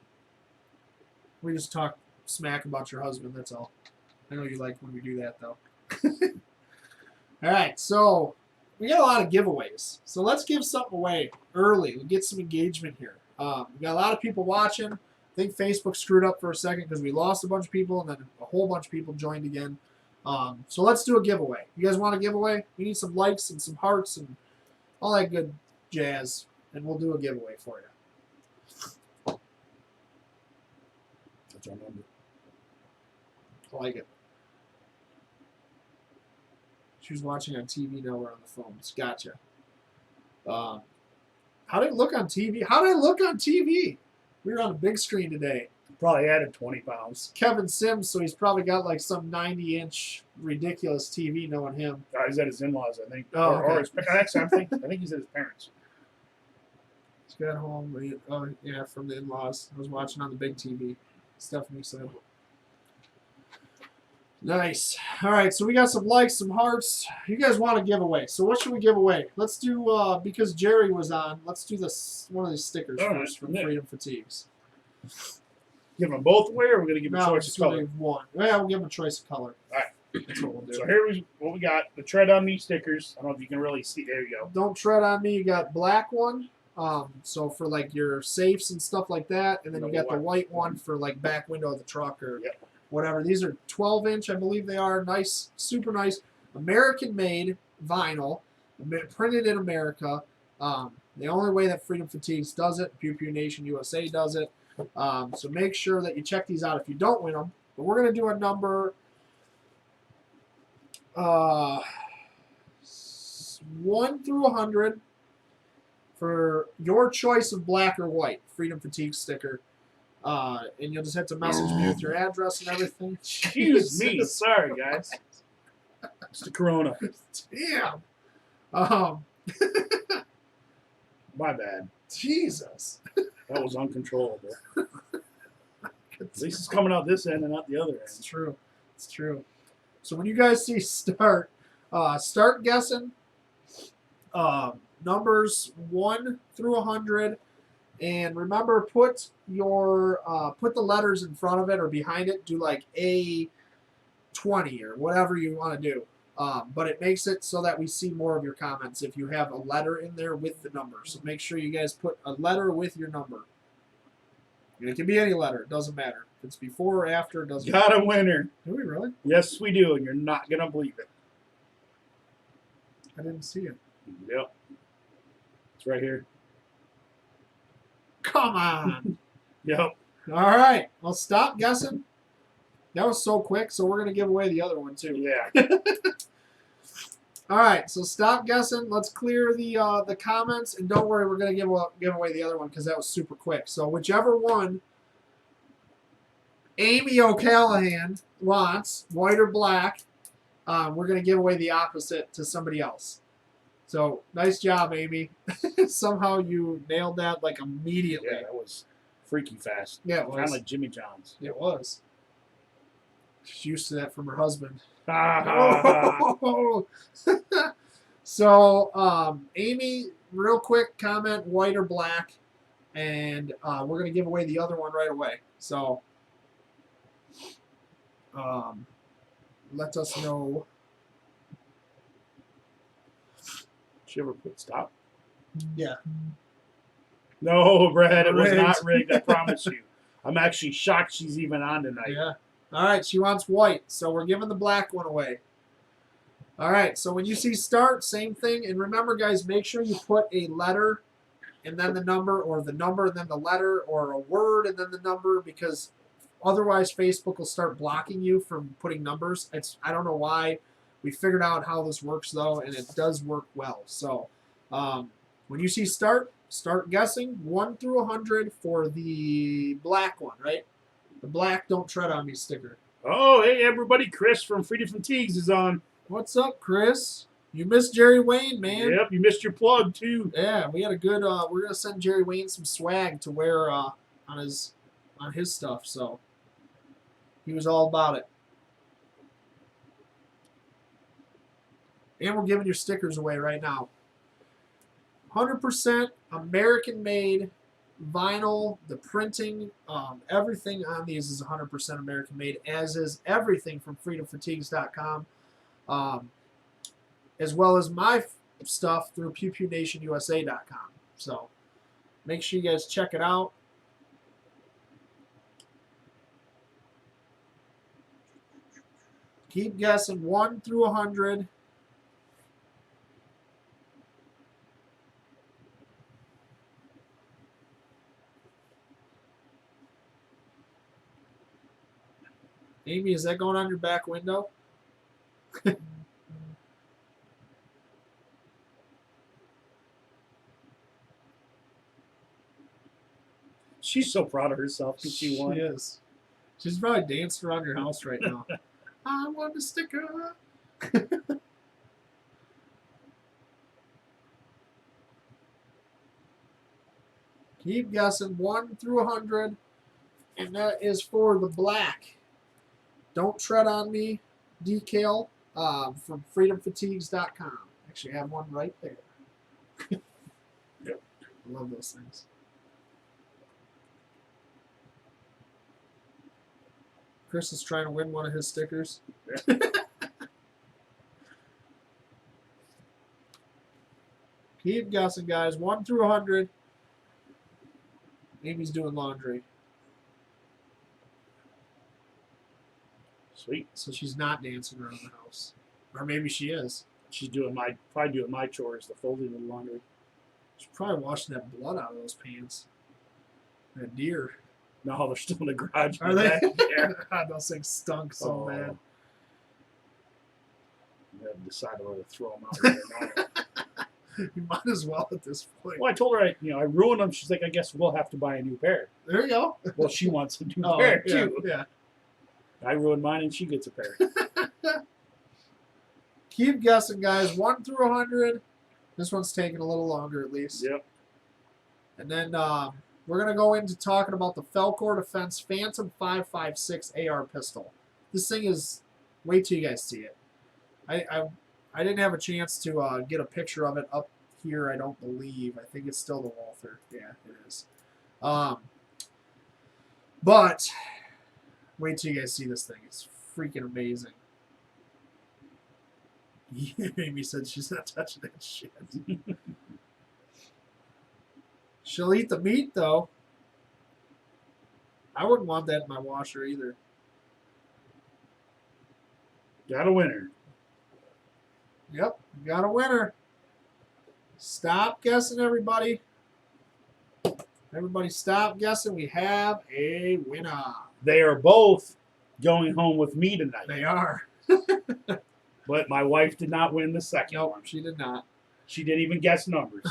We just talked smack about your husband, that's all. I know you like when we do that, though. All right, so we got a lot of giveaways. So let's give something away early. We'll get some engagement here. We got a lot of people watching. I think Facebook screwed up for a second because we lost a bunch of people and then a whole bunch of people joined again. So let's do a giveaway. You guys want a giveaway? We need some likes and some hearts and all that good jazz, and we'll do a giveaway for you. That's our number. I like it. She was watching on TV, now we're on the phones. Gotcha. How did it look on TV? How did it look on TV? We were on a big screen today. Probably added 20 pounds. Kevin Sims, so he's probably got like some 90-inch ridiculous TV, knowing him. He's at his in-laws, I think. Oh, or okay. actually, I think he's at his parents. He's got home. Oh, yeah, from the in-laws. I was watching on the big TV. Stephanie said. Nice. All right, so we got some likes, some hearts. You guys want to give away. So what should we give away? Let's do, because Jerry was on, let's do this one of these stickers first from Freedom Fatigues. Give them both away, or we're going to give them a choice of color? One. Yeah, we'll give them a choice of color. All right. That's what we'll do. So here's what we got. The Tread on Me stickers. I don't know if you can really see. There you go. Don't tread on me. You got black one. So for like your safes and stuff like that. And then you got the white one for like back window of the truck or whatever. These are 12-inch, I believe they are. Nice, super nice. American-made vinyl. Printed in America. The only way that Freedom Fatigues does it, Pew Pew Nation USA does it. So make sure that you check these out if you don't win them. But we're going to do a number 1 through 100 for your choice of black or white Freedom Fatigue sticker. And you'll just have to message me with your address and everything. Excuse me. Sorry, guys. It's the Corona. Damn. My bad. Jesus. That was uncontrollable. At least it's coming out this end and not the other end. It's true. It's true. So when you guys see start guessing numbers 1 through 100, and remember put the letters in front of it or behind it. Do like A20 or whatever you want to do. But it makes it so that we see more of your comments if you have a letter in there with the number. So make sure you guys put a letter with your number. And it can be any letter. It doesn't matter. If it's before or after, it doesn't matter. Got a winner. Do we really? Yes, we do, and you're not going to believe it. I didn't see it. Yep. It's right here. Come on. Yep. All right. Well, stop guessing. That was so quick, so we're going to give away the other one, too. Yeah. All right, so stop guessing. Let's clear the comments, and don't worry, we're going to give away the other one because that was super quick. So whichever one Amy O'Callahan wants, white or black, we're going to give away the opposite to somebody else. So nice job, Amy. Somehow you nailed that like immediately. Yeah, that was freaky fast. Yeah, it Kind of was. like Jimmy John's. It was. She's used to that from her husband. So, Amy, real quick comment, white or black, and we're going to give away the other one right away. So, let us know. She ever put stop? Yeah. No, Brad, it was Rigged. not rigged. I promise you. I'm actually shocked she's even on tonight. Yeah. All right, she wants white, so we're giving the black one away. All right, so when you see start, same thing. And remember, guys, make sure you put a letter and then the number, or the number and then the letter, or a word and then the number, because otherwise Facebook will start blocking you from putting numbers. I don't know why. We figured out how this works, though, and it does work well. So when you see start guessing 1 through 100 for the black one, right? The black Don't Tread on Me sticker. Oh, hey, everybody. Chris from Freedom Fatigues is on. What's up, Chris? You missed Jerry Wayne, man. Yep, you missed your plug, too. Yeah, we had a good. We're gonna send Jerry Wayne some swag to wear on his stuff. So he was all about it. And we're giving your stickers away right now. 100% American-made vinyl. The printing, everything on these is 100% American-made, as is everything from FreedomFatigues.com, as well as my stuff through PewPewNationUSA.com. So make sure you guys check it out. Keep guessing 1 through 100. Amy, is that going on your back window? She's so proud of herself that she won. She is. She's probably dancing around your house right now. I want a sticker. Keep guessing 1 through 100. And that is for the black Don't Tread on Me decal from FreedomFatigues.com. Actually, I have one right there. Yep. I love those things. Chris is trying to win one of his stickers. Yeah. Keep guessing, guys. 1 through 100. Amy's doing laundry. Sweet. So she's not dancing around the house. Or maybe she is. She's probably doing my chores, the folding of the laundry. She's probably washing that blood out of those pants. That deer. No, they're still in the garage. Are they? Yeah. God, those things stunk so bad. I have decided whether to throw them out there or not. You might as well at this point. Well, I told her I ruined them. She's like, I guess we'll have to buy a new pair. There you go. Well, she wants a new pair too. Yeah. I ruined mine, and she gets a pair. Keep guessing, guys. 1 through 100. This one's taking a little longer, at least. Yep. And then we're going to go into talking about the FALKOR Defense Phantom 5.56 AR pistol. This thing is, wait till you guys see it. I didn't have a chance to get a picture of it up here, I don't believe. I think it's still the Walther. Yeah, it is. But wait till you guys see this thing. It's freaking amazing. Amy said she's not touching that shit. She'll eat the meat, though. I wouldn't want that in my washer either. Got a winner. Yep, we got a winner. Stop guessing, everybody. Everybody stop guessing. We have a winner. They are both going home with me tonight. They are. But my wife did not win the second Nope, one. she did not. She didn't even guess numbers.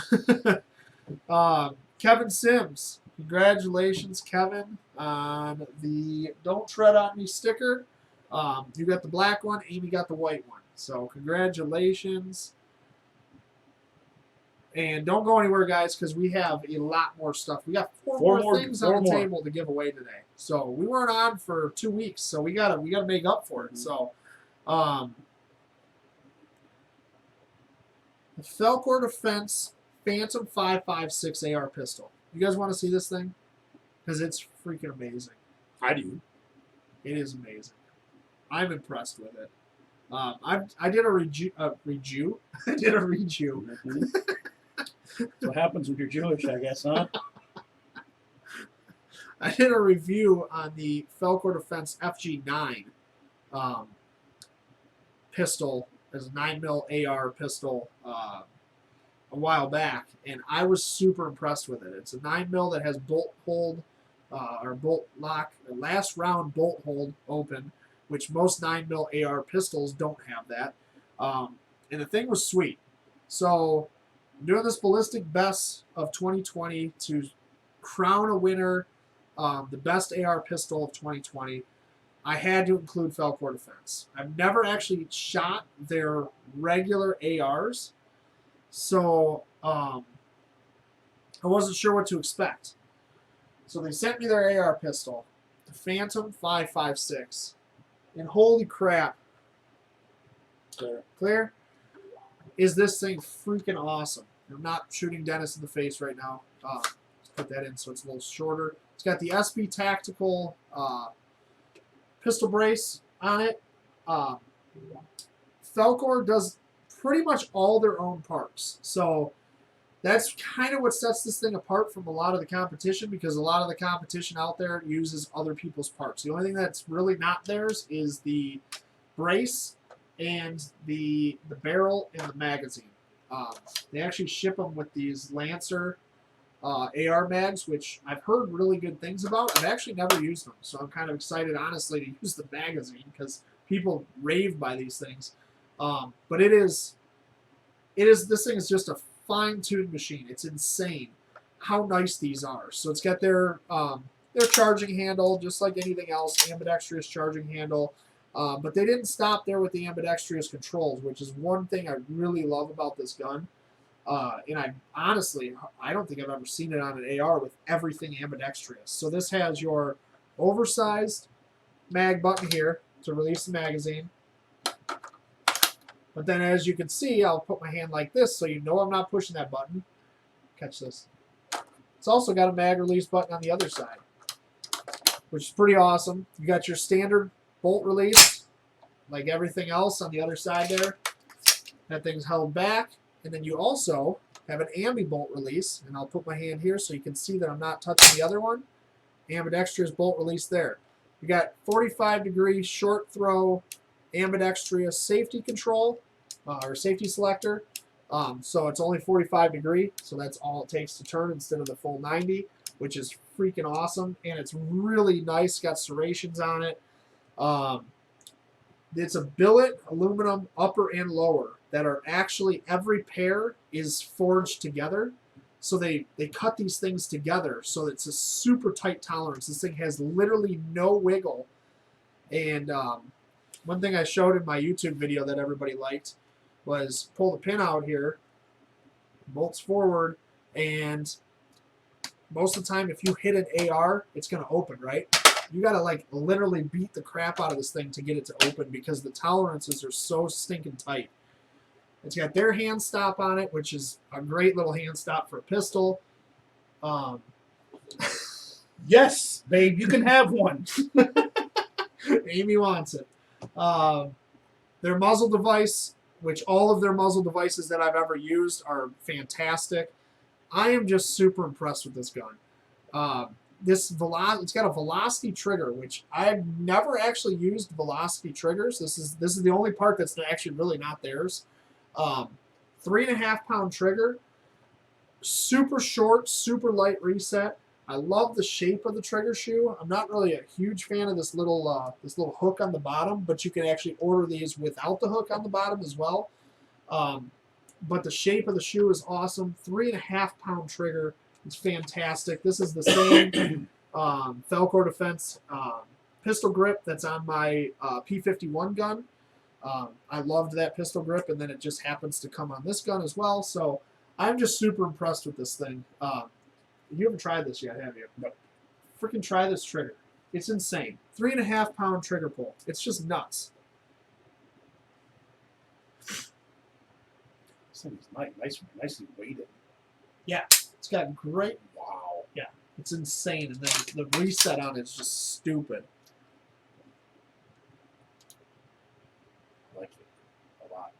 Kevin Sims. Congratulations, Kevin, on the Don't Tread on Me sticker. You got the black one. Amy got the white one. So congratulations. And don't go anywhere, guys, because we have a lot more stuff. We got four more things on the table to give away today. So we weren't on for 2 weeks, so we gotta make up for it. So, the FALKOR Defense Phantom 5.56 AR pistol. You guys want to see this thing? Because it's freaking amazing. I do. It is amazing. I'm impressed with it. I did a review. I did a review. That's what happens when you're Jewish, I guess, huh? I did a review on the FALKOR Defense FG9 pistol, as a 9mm AR pistol, a while back, and I was super impressed with it. It's a 9mm that has bolt hold, or bolt lock, last round bolt hold open, which most 9mm AR pistols don't have that. And the thing was sweet. So I'm doing this ballistic best of 2020 to crown a winner, the best AR pistol of 2020. I had to include FALKOR Defense. I've never actually shot their regular ARs, so I wasn't sure what to expect. So they sent me their AR pistol, the Phantom 5.56, and holy crap, clear? Is this thing freaking awesome. I'm not shooting Dennis in the face right now. Let's put that in so it's a little shorter. It's got the SB Tactical pistol brace on it. Falcor does pretty much all their own parts. So that's kind of what sets this thing apart from a lot of the competition, because a lot of the competition out there uses other people's parts. The only thing that's really not theirs is the brace and the barrel and the magazine. They actually ship them with these Lancer AR mags, which I've heard really good things about. I've actually never used them, so I'm kind of excited, honestly, to use the magazine because people rave by these things. But this thing is just a fine-tuned machine. It's insane how nice these are. So it's got their charging handle, just like anything else, ambidextrous charging handle. But they didn't stop there with the ambidextrous controls, which is one thing I really love about this gun. And I don't think I've ever seen it on an AR with everything ambidextrous. So this has your oversized mag button here to release the magazine. But then as you can see, I'll put my hand like this so you know I'm not pushing that button. Catch this. It's also got a mag release button on the other side, which is pretty awesome. You got your standard bolt release, like everything else on the other side there. That thing's held back. And then you also have an ambi bolt release, and I'll put my hand here so you can see that I'm not touching the other one. Ambidextrous bolt release there. You got 45-degree short throw ambidextrous safety control, or safety selector. So it's only 45 degree, so that's all it takes to turn instead of the full 90, which is freaking awesome. And it's really nice, got serrations on it. It's a billet aluminum upper and lower that are actually, every pair is forged together. So they cut these things together so it's a super tight tolerance. This thing has literally no wiggle. And one thing I showed in my YouTube video that everybody liked was pull the pin out here, bolts forward, and most of the time if you hit an AR, it's going to open, right? You got to like literally beat the crap out of this thing to get it to open because the tolerances are so stinking tight. It's got their hand stop on it, which is a great little hand stop for a pistol. Yes, babe, you can have one. Amy wants it. Their muzzle device, which all of their muzzle devices that I've ever used are fantastic. I am just super impressed with this gun. It's got a velocity trigger, which I've never actually used velocity triggers. This is the only part that's actually really not theirs. 3.5 pound trigger, super short, super light reset. I love the shape of the trigger shoe. I'm not really a huge fan of this little hook on the bottom, but you can actually order these without the hook on the bottom as well. But the shape of the shoe is awesome. 3.5 pound trigger. It's fantastic. This is the same FALKOR Defense pistol grip that's on my P51 gun. I loved that pistol grip, and then it just happens to come on this gun as well. So I'm just super impressed with this thing. You haven't tried this yet, have you? No. Freaking try this trigger. It's insane. 3.5 pound trigger pull. It's just nuts. This thing is nicely weighted. Yeah, it's got great. Wow. Yeah, it's insane, and then the reset on it is just stupid. I like it a lot.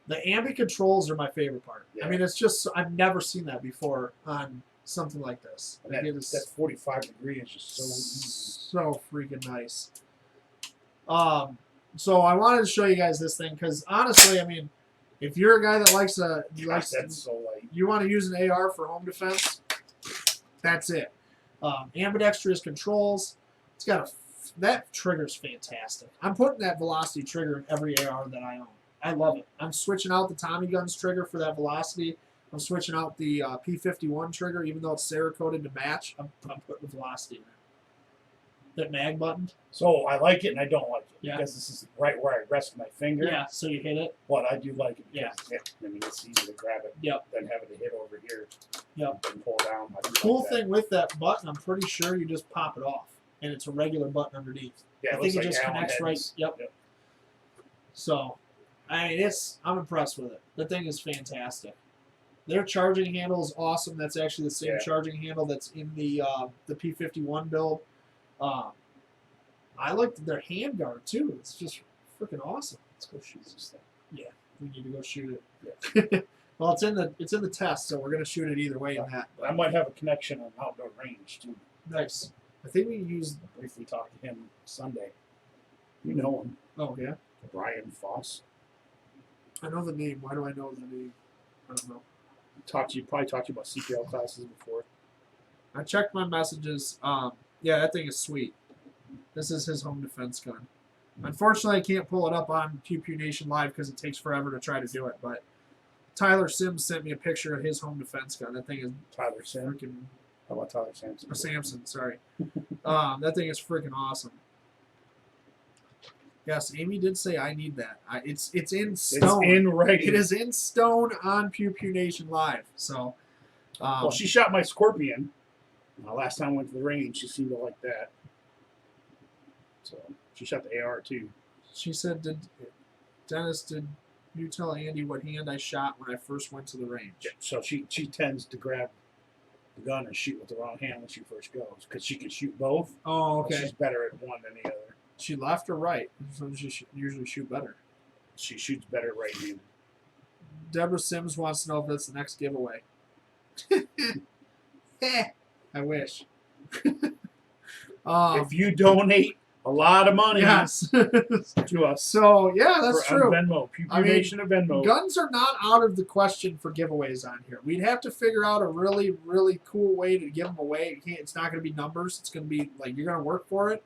The ambient controls are my favorite part. Yeah. I mean, it's just I've never seen that before on something like this. And Like, that, it is that 45 degree is just so easy. so freaking nice. So I wanted to show you guys this thing because honestly, I mean, if you're a guy that likes That's so light. you want to use an AR for home defense, that's it. Ambidextrous controls. It's got that trigger's fantastic. I'm putting that velocity trigger in every AR that I own. I love it. I'm switching out the Tommy Guns trigger for that velocity. I'm switching out the P51 trigger, even though it's Cerakoted to match. I'm putting the velocity in it. That mag button. So I like it and I don't like it. Yeah. Because this is right where I rest my finger. Yeah, so you hit it. But I do like it. Yeah. I mean, it's easy to grab it. Yep. Than having to hit over here. Yep. And pull down. I do Cool like that. thing with that button, I'm pretty sure you just pop it off, and it's a regular button underneath. Yeah, I think it just connects right. Yep. So, I'm impressed with it. The thing is fantastic. Their charging handle is awesome. That's actually the same charging handle that's in the P51 build. I like their handguard too. It's just freaking awesome. Let's go shoot this thing. Yeah, we need to go shoot Yeah. it. Well, it's in the test, so we're gonna shoot it either way in that. I might have a connection on outdoor range too. Nice. I think we used. Briefly talked to him Sunday. You know him. Oh yeah. Brian Foss. I know the name. Why do I know the name? I don't know. Probably talked to you about CPL classes before. I checked my messages. Yeah, that thing is sweet. This is his home defense gun. Unfortunately, I can't pull it up on Pew Pew Nation Live because it takes forever to try to do it. But Tyler Sims sent me a picture of his home defense gun. That thing is Tyler Sims. freaking. How about Tyler Sampson? Or Samson, sorry. That thing is freaking awesome. Yes, Amy did say I need that. It's in stone. It's in writing. It is in stone on Pew Pew Nation Live. So. Well, she shot my Scorpion. Last time I went to the range, she seemed to like that. So she shot the AR too. She said, Dennis, did you tell Andy what hand I shot when I first went to the range? Yeah, so she tends to grab the gun and shoot with the wrong hand when she first goes because she can shoot both. Oh, But okay. she's better at one than the other. She left or right? So she usually shoot better. She shoots better right-handed. Deborah Sims wants to know if that's the next giveaway. I wish. If you donate a lot of money yes. to us, So, yeah, that's for, true. On Venmo, Pew Pew I mean, Nation of Venmo. Guns are not out of the question for giveaways on here. We'd have to figure out a really, really cool way to give them away. It's not going to be numbers. It's going to be like you're going to work for it.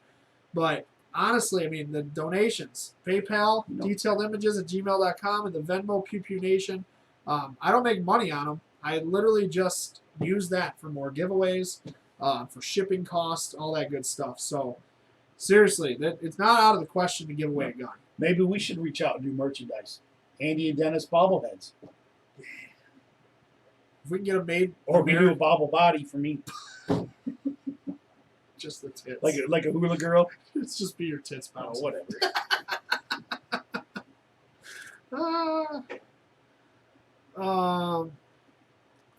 But honestly, I mean, the donations, PayPal, detailedImages@gmail.com, and the Venmo Pew Pew Nation. I don't make money on them. I literally just use that for more giveaways, for shipping costs, all that good stuff. So, seriously, it's not out of the question to give away a gun. Maybe we should reach out and do merchandise. Andy and Dennis bobbleheads. If we can get them made, Or we do a bobble body for me. just the tits. Like a hula girl. It's just be your tits, Oh, bounce. whatever.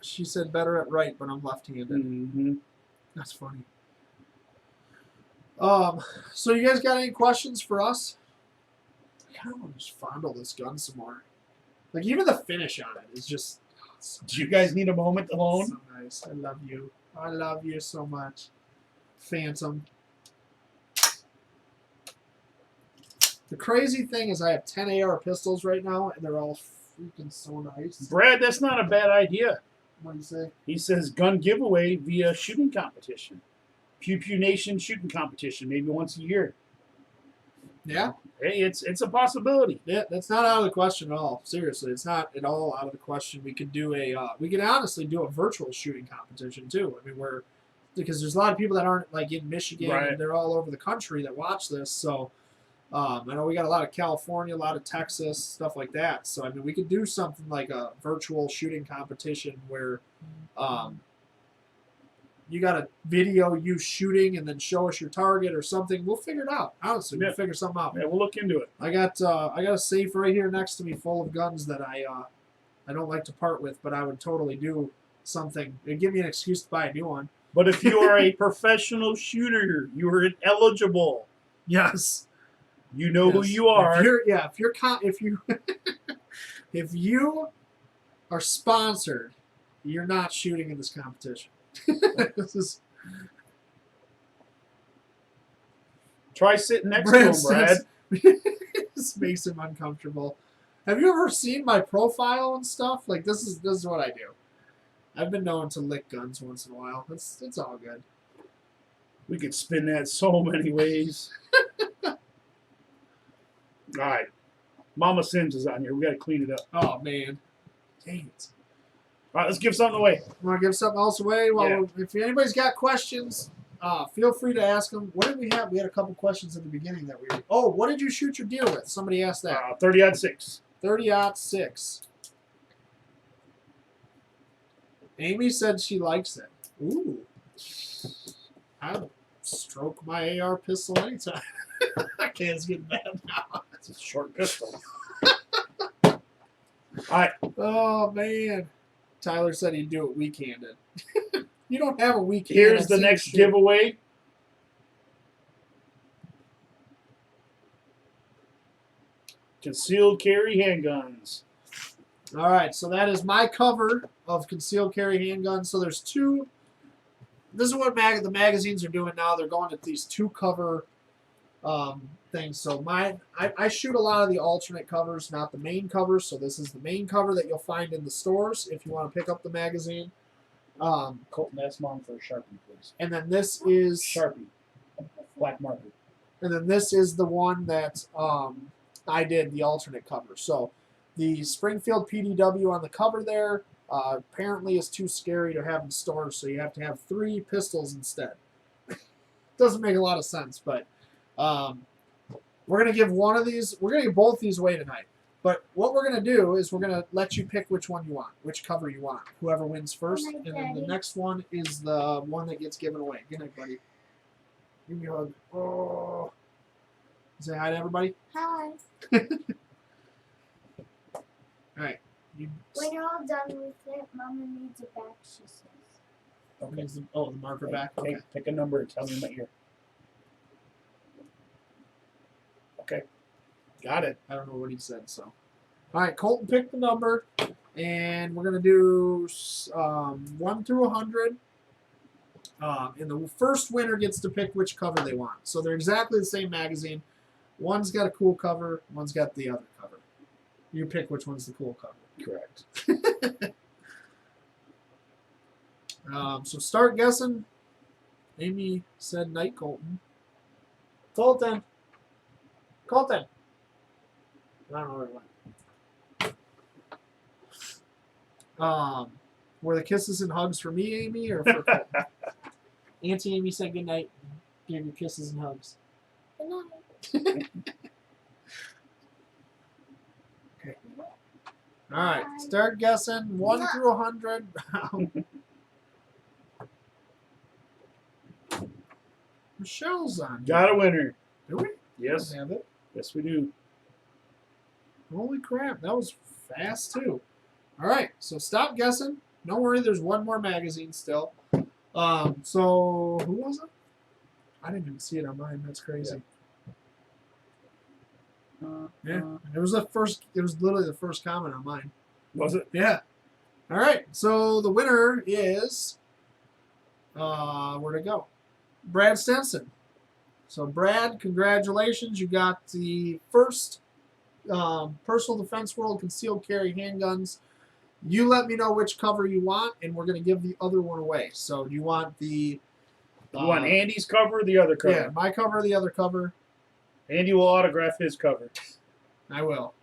She said better at right, but I'm left-handed. Mm-hmm. That's funny. So you guys got any questions for us? I kind of want to just fondle this gun some more. Like even the finish on it is just. So Do you guys need a moment alone? So nice. I love you. I love you so much, Phantom. The crazy thing is I have 10 AR pistols right now, and they're all freaking so nice. Brad, that's not a bad idea. What do you say? He says gun giveaway via shooting competition. Pew Pew Nation shooting competition, maybe once a year. Yeah. Hey, it's a possibility. Yeah, that's not out of the question at all. Seriously, it's not at all out of the question. We could do we could honestly do a virtual shooting competition too. I mean, because there's a lot of people that aren't like in Michigan Right. and they're all over the country that watch this. So, I know we got a lot of California, a lot of Texas, stuff like that. So I mean, we could do something like a virtual shooting competition where you got a video you shooting and then show us your target or something. We'll figure it out. Honestly, we'll figure something out. Yeah, we'll look into it. I got a safe right here next to me full of guns that I don't like to part with, but I would totally do something. It'd give me an excuse to buy a new one. But if you are a professional shooter, you are eligible. Yes. You know who you are. If you are sponsored, you're not shooting in this competition. This is Try sitting next to him, Brad. This makes him uncomfortable. Have you ever seen my profile and stuff? Like this is what I do. I've been known to lick guns once in a while. It's all good. We could spin that so many ways. All right. Mama Sims is on here. We got to clean it up. Oh, man. Dang it. All right, let's give something away. Want to give something else away? Well, Yeah. if anybody's got questions, feel free to ask them. What did we have? We had a couple questions at the beginning that we were... Oh, what did you shoot your deer with? Somebody asked that. 30-06. 30-06. Amy said she likes it. Ooh. I'll stroke my AR pistol anytime. I can't get mad now. It's a short pistol. All right. Oh, man. Tyler said he'd do it weak-handed. You don't have a weak hand. Here's the next giveaway. Concealed carry handguns. All right, so that is my cover of concealed carry handguns. So there's two. This is what the magazines are doing now. They're going to these two cover things. So I shoot a lot of the alternate covers, not the main covers. So this is the main cover that you'll find in the stores if you want to pick up the magazine. Colton, ask Mom for a Sharpie, please. And then this is Sharpie. Black marker. And then this is the one that I did, the alternate cover. So the Springfield PDW on the cover there apparently is too scary to have in stores, so you have to have 3 pistols instead. Doesn't make a lot of sense, but we're going to give one of these, we're going to give both these away tonight. But what we're going to do is we're going to let you pick which one you want, which cover you want, whoever wins first. And then the next one is the one that gets given away. Good night, buddy. Give me a hug. Oh. Say hi to everybody. Hi. All right. When you're all done with it, Mama needs it back, she says. Okay. The marker back. Okay. Pick a number and tell me in my ear. Okay. Got it. I don't know what he said, so. All right, Colton picked the number, and we're going to do 1 through 100. And the first winner gets to pick which cover they want. So they're exactly the same magazine. One's got a cool cover, one's got the other cover. You pick which one's the cool cover. Correct. So start guessing. Amy said night, Colton. Colton. Colton. I don't know where it went. Were the kisses and hugs for me, Amy, or for Colton? Auntie Amy said good night. Gave you kisses and hugs. Good night. Okay. All right. Start guessing. 1 through 100. Michelle's on. Got a winner. Do we? Yes. I have it. Yes, we do. Holy crap. That was fast, too. All right. So stop guessing. Don't worry. There's one more magazine still. So who was it? I didn't even see it on mine. That's crazy. Yeah. It was the first. It was literally the first comment on mine. Was it? Yeah. All right. So the winner is where'd it go? Brad Stenson. So Brad, congratulations! You got the first Personal Defense World concealed carry handguns. You let me know which cover you want, and we're going to give the other one away. So do you want the... You want Andy's cover or the other cover? Yeah, my cover or the other cover. Andy will autograph his cover. I will.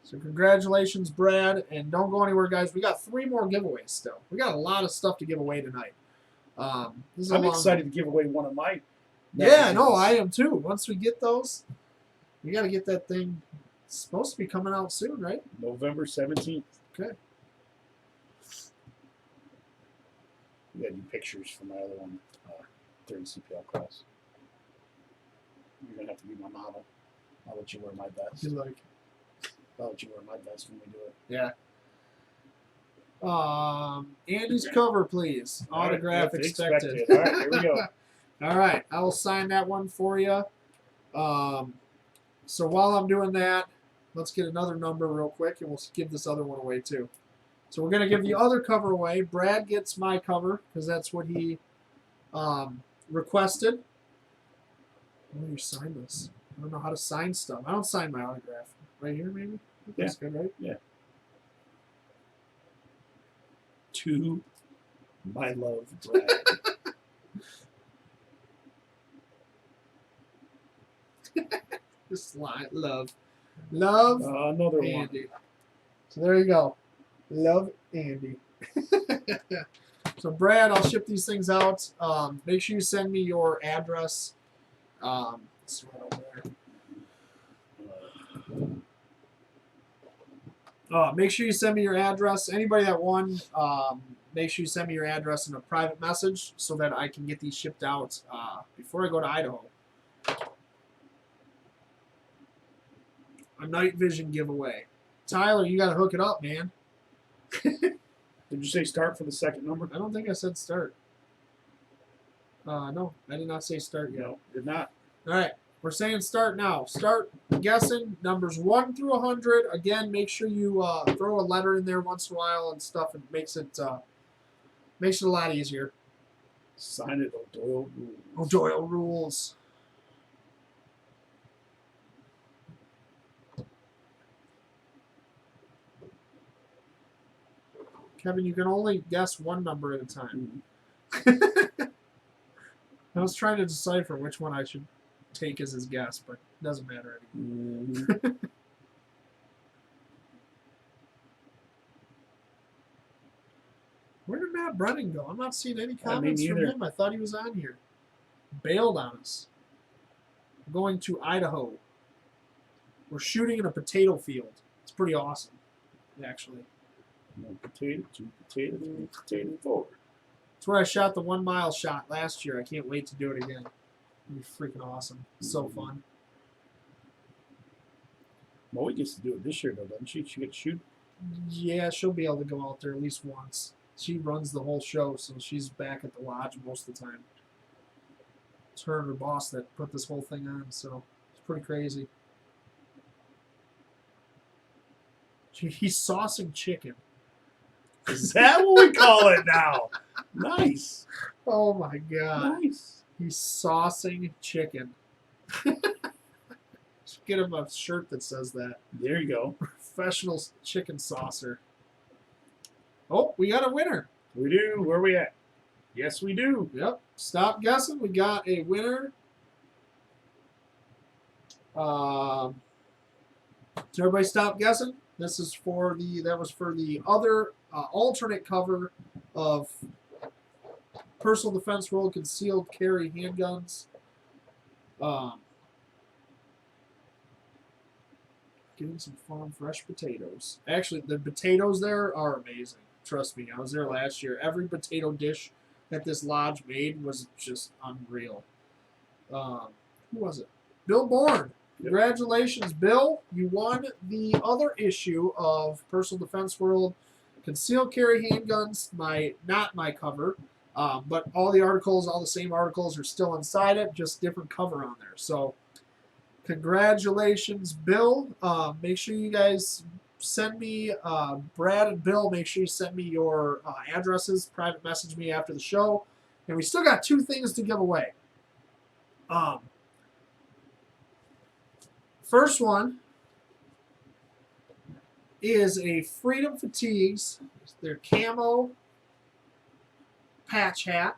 So congratulations, Brad. And don't go anywhere, guys. We got 3 more giveaways still. We got a lot of stuff to give away tonight. This is I'm a long, excited to give away one of my. Yeah, no, magazines. I am too. Once we get those, we got to get that thing. It's supposed to be coming out soon, right? November 17th. Okay. We got new pictures for my other one during CPL class. You're gonna have to be my model. I'll let you wear my vest. Good luck. I'll let you wear my vest when we do it. Yeah. Andy's cover, please. All right, Autograph that's expected. All right, here we go. All right, I will sign that one for you. So while I'm doing that, let's get another number real quick, and we'll give this other one away too. So we're going to give the other cover away. Brad gets my cover because that's what he requested. How do you sign this? I don't know how to sign stuff. I don't sign my autograph. Right here, maybe? That's good, right? Yeah. To my love, Brad. Just love. Love Another Andy. one. So there you go. Love Andy. So Brad, I'll ship these things out. Make sure you send me your address. It's right over there. Make sure you send me your address. Anybody that won, make sure you send me your address in a private message so that I can get these shipped out before I go to Idaho. A night vision giveaway. Tyler, you got to hook it up, man. Did you say start for the second number? I don't think I said start. No, I did not say start yet. No, did not. All right, we're saying start now. Start guessing numbers 1 through 100. Again, make sure you throw a letter in there once in a while and stuff. It makes it a lot easier. Sign it, O'Doyle rules. O'Doyle rules. Kevin, you can only guess one number at a time. I was trying to decipher which one I should take as his guess, but it doesn't matter anymore. Where did Matt Brennan go? I'm not seeing any comments from him. I thought he was on here. Bailed on us. We're going to Idaho. We're shooting in a potato field. It's pretty awesome, actually. 1 potato, 2 potato, 3 potato, 4. It's where I shot the 1 mile shot last year. I can't wait to do it again. It'll be freaking awesome. So fun. Molly gets to do it this year, though, doesn't she? She gets to shoot? Yeah, she'll be able to go out there at least once. She runs the whole show, so she's back at the lodge most of the time. It's her and her boss that put this whole thing on, so it's pretty crazy. He's saucing chicken. Is that what we call it now? Nice. Oh my god. Nice. He's saucing chicken. Should get him a shirt that says that. There you go. Professional chicken saucer. Oh, we got a winner. We do. Where are we at? Yes, we do. Yep. Stop guessing. We got a winner. So everybody stop guessing. This is for the, that was for the other alternate cover of Personal Defense World Concealed Carry Handguns. Getting some farm fresh potatoes. Actually, the potatoes there are amazing. Trust me, I was there last year. Every potato dish that this lodge made was just unreal. Who was it? Bill Bourne. Congratulations, Bill. You won the other issue of Personal Defense World Concealed Carry Handguns. Not my cover, but all the articles, all the same articles are still inside it, just different cover on there. So congratulations, Bill. Make sure you guys send me, Brad and Bill, make sure you send me your addresses. Private message me after the show. And we still got 2 things to give away. First one is a Freedom Fatigues, their camo patch hat.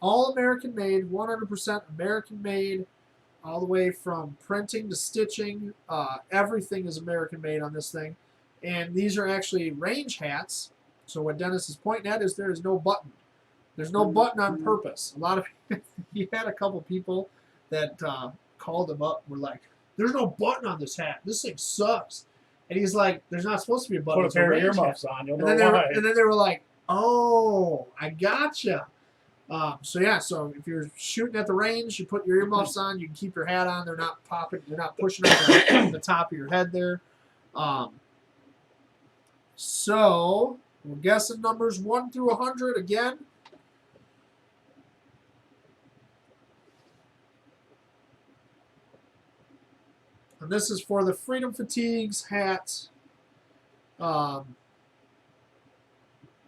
All American made, 100% American made, all the way from printing to stitching. Everything is American made on this thing. And these are actually range hats. So what Dennis is pointing at is there is no button. There's no button on purpose. A lot of he had a couple people that called him up. Were like, "There's no button on this hat. This thing sucks." And he's like, "There's not supposed to be a button." Put a pair of earmuffs on. You'll know why. And then they were like, "Oh, I gotcha." So yeah, so if you're shooting at the range, you put your earmuffs on. You can keep your hat on. They're not popping. They're not pushing on the top of your head there. So we're guessing numbers 1 through 100 again. And this is for the Freedom Fatigues hats. You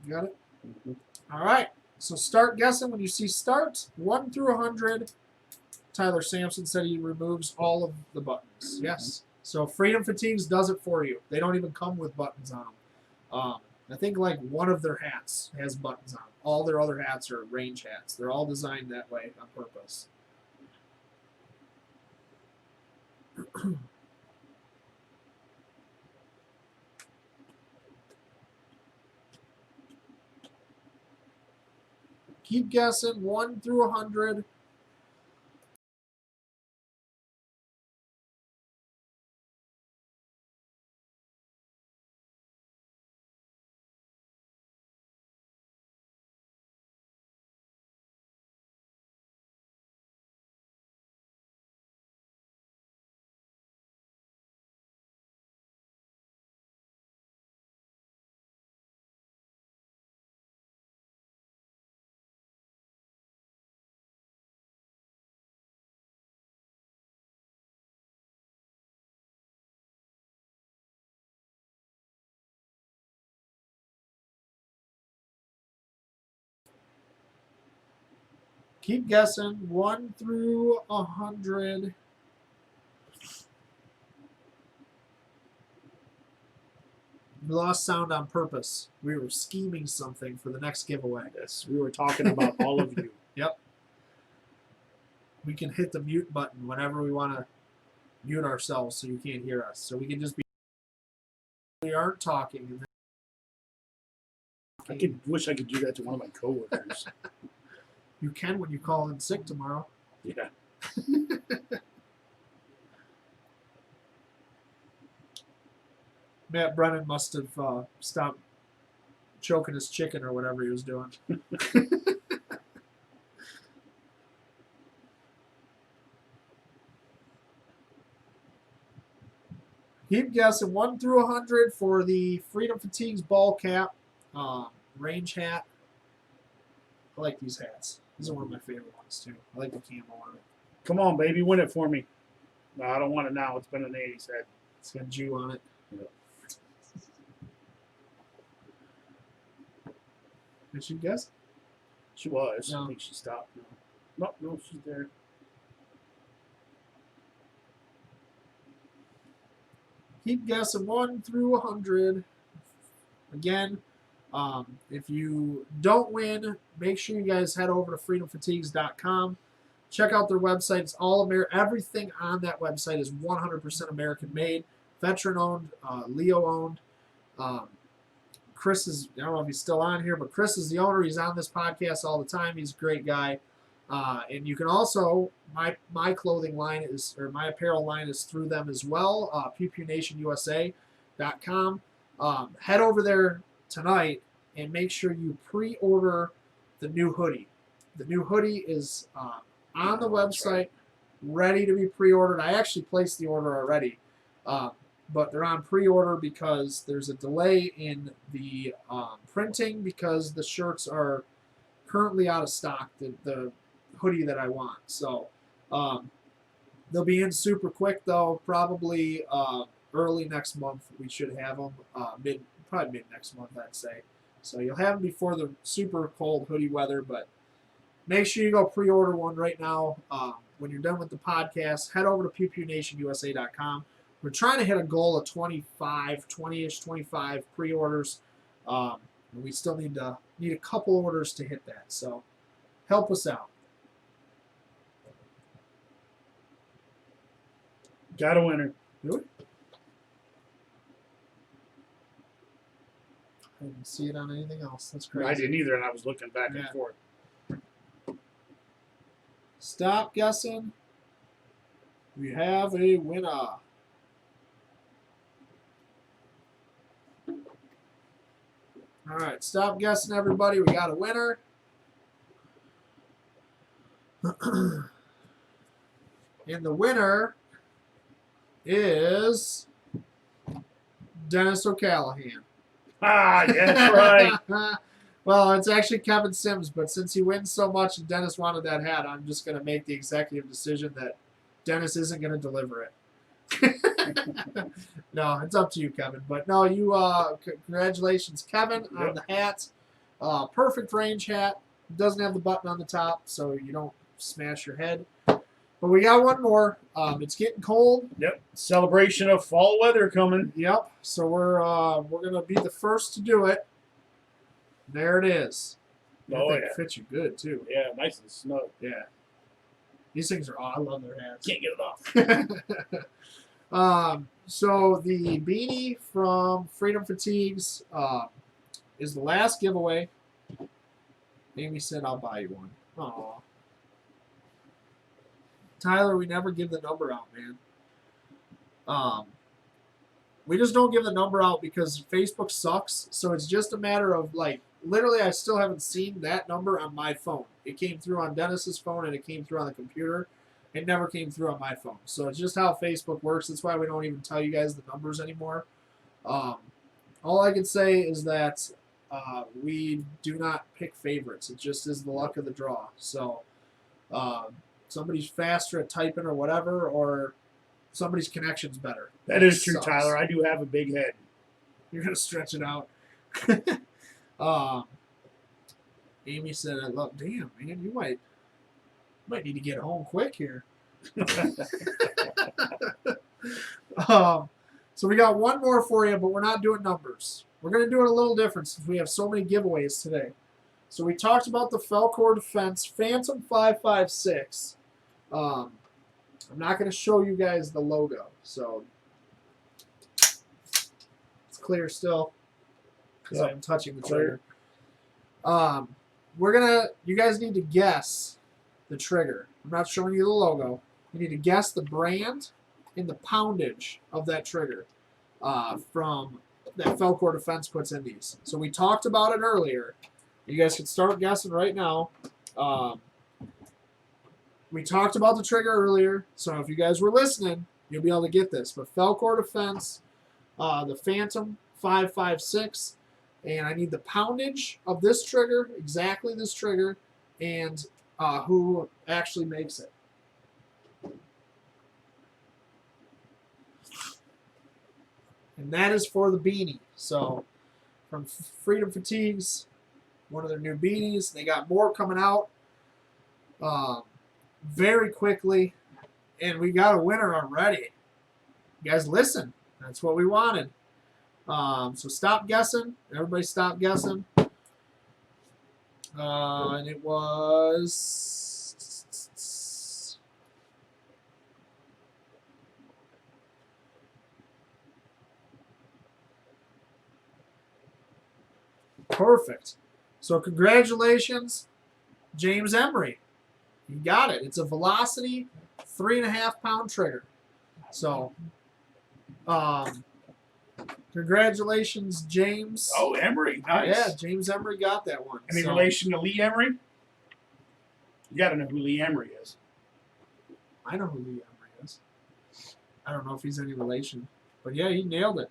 got it? Mm-hmm. All right. So start guessing when you see start. 1 through 100. Tyler Sampson said he removes all of the buttons. Yes. So Freedom Fatigues does it for you. They don't even come with buttons on them. I think like one of their hats has buttons on them. All their other hats are range hats. They're all designed that way on purpose. Keep guessing 1 through 100. Keep guessing 1 through 100. We lost sound on purpose. We were scheming something for the next giveaway. Yes, we were talking about all of you. Yep. We can hit the mute button whenever we want to mute ourselves so you can't hear us. So we can just be. We aren't talking. I wish I could do that to one of my coworkers. You can when you call in sick tomorrow. Yeah. Matt Brennan must have stopped choking his chicken or whatever he was doing. Keep guessing 1 through 100 for the Freedom Fatigues ball cap, range hat. I like these hats. These are one of my favorite ones too. I like the camo on it. Come on, baby, win it for me. No, I don't want it now. It's been an 80s head. It's got Jew on it. Yep. Did she guess? She was. No. I think she stopped now. No, she's there. Keep guessing 1 through 100. Again, if you don't win, make sure you guys head over to freedomfatigues.com. Check out their website. It's all American. Everything on that website is 100% American made, veteran owned, Leo owned. Chris is, I don't know if he's still on here, but Chris is the owner. He's on this podcast all the time. He's a great guy. And you can also, my clothing line is, or my apparel line is through them as well, Pew Pew Nation USA.com. Head over there tonight and make sure you pre-order the new hoodie. The new hoodie is on the website, ready to be pre-ordered. I actually placed the order already, but they're on pre-order because there's a delay in the printing because the shirts are currently out of stock, the hoodie that I want. So they'll be in super quick though, probably early next month we should have them, probably mid next month I'd say. So you'll have them before the super cold hoodie weather, but make sure you go pre-order one right now. When you're done with the podcast, head over to pewpewnationusa.com. We're trying to hit a goal of 20-ish, 25 pre-orders. And we still need a couple orders to hit that. So help us out. Got a winner. Do it. I didn't see it on anything else. That's crazy. I didn't either, and I was looking back and forth. Stop guessing. We have a winner. All right, stop guessing, everybody. We got a winner. And the winner is Dennis O'Callahan. Ah, yes, right. Well, it's actually Kevin Sims, but since he wins so much and Dennis wanted that hat, I'm just going to make the executive decision that Dennis isn't going to deliver it. No, it's up to you, Kevin. But no, you congratulations, Kevin, on the hat. Perfect range hat. It doesn't have the button on the top, so you don't smash your head. But we got one more. It's getting cold. Yep. Celebration of fall weather coming. Yep. So we're gonna be the first to do it. There it is. Oh, That thing yeah. fits you good too. Yeah, nice and snug. Yeah. These things are. Oh, I love their hats. Can't get it off. So the beanie from Freedom Fatigues is the last giveaway. Amy said, "I'll buy you one." Aw. Tyler, we never give the number out, man. We just don't give the number out because Facebook sucks. So it's just a matter of, like, literally I still haven't seen that number on my phone. It came through on Dennis's phone and it came through on the computer. It never came through on my phone. So it's just how Facebook works. That's why we don't even tell you guys the numbers anymore. All I can say is that we do not pick favorites. It just is the luck of the draw. So somebody's faster at typing or whatever, or somebody's connection's better. That is true, sucks. Tyler. I do have a big head. You're going to stretch it out. Amy said, "I love." Damn, man, you might need to get home quick here. So we got one more for you, but we're not doing numbers. We're going to do it a little different since we have so many giveaways today. So we talked about the FALKOR Defense Phantom 556. I'm not going to show you guys the logo, so it's clear still because I'm touching the trigger. You guys need to guess the trigger. I'm not showing you the logo. You need to guess the brand and the poundage of that trigger from that Falkor Defense puts in these. So we talked about it earlier. You guys can start guessing right now. We talked about the trigger earlier, so if you guys were listening, you'll be able to get this. But Falkor Defense, the Phantom 556, and I need the poundage of this trigger, exactly this trigger, and who actually makes it. And that is for the beanie. So from Freedom Fatigues, one of their new beanies. They got more coming out very quickly. And we got a winner already. You guys listen. That's what we wanted. So stop guessing. Everybody stop guessing. And it was... Perfect. So congratulations, James Emery. You got it. It's a Velocity 3.5-pound trigger. So, congratulations, James. Oh, Emery. Nice. Yeah, James Emery got that one. Any relation to Lee Emery? You got to know who Lee Emery is. I know who Lee Emery is. I don't know if he's any relation. But yeah, he nailed it.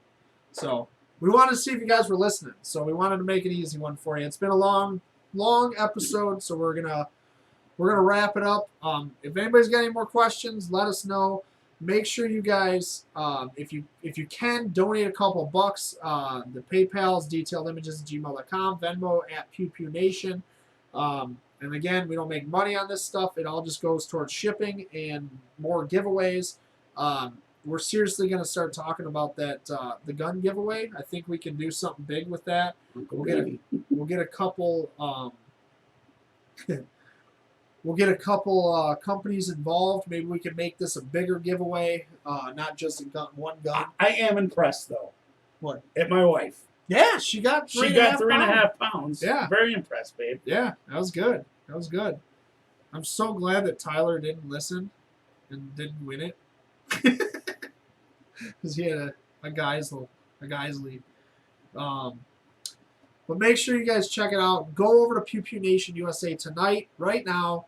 So, we wanted to see if you guys were listening. So, we wanted to make an easy one for you. It's been a long episode, so we're gonna wrap it up. If anybody's got any more questions, let us know. Make sure you guys, if you can, donate a couple bucks. The PayPal is detailedImages@gmail.com, Venmo at Pew Pew Nation. And again, we don't make money on this stuff. It all just goes towards shipping and more giveaways. We're seriously going to start talking about that the gun giveaway. I think we can do something big with that. We'll get a couple. We'll get a couple companies involved. Maybe we can make this a bigger giveaway, not just one gun. I am impressed, though. What? At my wife. Yeah, she got 3.5 pounds. Yeah. Very impressed, babe. Yeah, that was good. That was good. I'm so glad that Tyler didn't listen and didn't win it. Because he had a guy's lead. But make sure you guys check it out. Go over to Pew Pew Nation USA tonight, right now.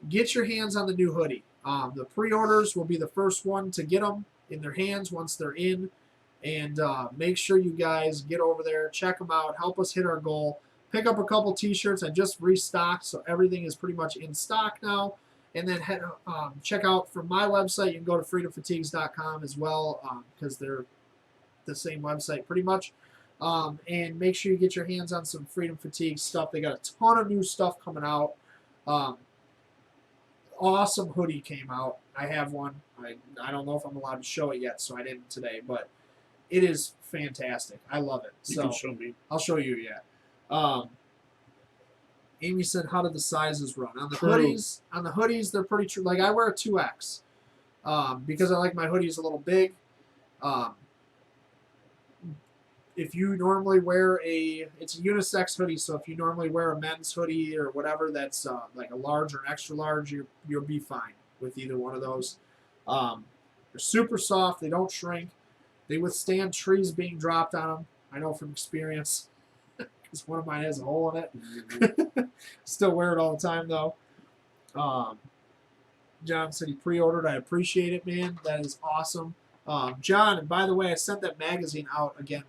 Get your hands on the new hoodie. The pre-orders will be the first one to get them in their hands once they're in. And make sure you guys get over there, check them out, help us hit our goal. Pick up a couple t-shirts. I just restocked, so everything is pretty much in stock now. And then check out from my website. You can go to freedomfatigues.com as well because they're the same website pretty much. And make sure you get your hands on some Freedom Fatigue stuff. They got a ton of new stuff coming out. Awesome hoodie came out. I have one. I don't know if I'm allowed to show it yet, so I didn't today. But it is fantastic. I love it. You so can show me. I'll show you, yeah. Amy said, "How did the sizes run on the True. hoodies? On the hoodies, they're pretty true. Like I wear a 2X because I like my hoodies a little big. If you normally wear it's a unisex hoodie, so if you normally wear a men's hoodie or whatever that's like a large or an extra large, you'll be fine with either one of those. They're super soft. They don't shrink. They withstand trees being dropped on them. I know from experience. Because one of mine has a hole in it. Still wear it all the time, though. John said he pre-ordered. I appreciate it, man. That is awesome. John, and by the way, I sent that magazine out again.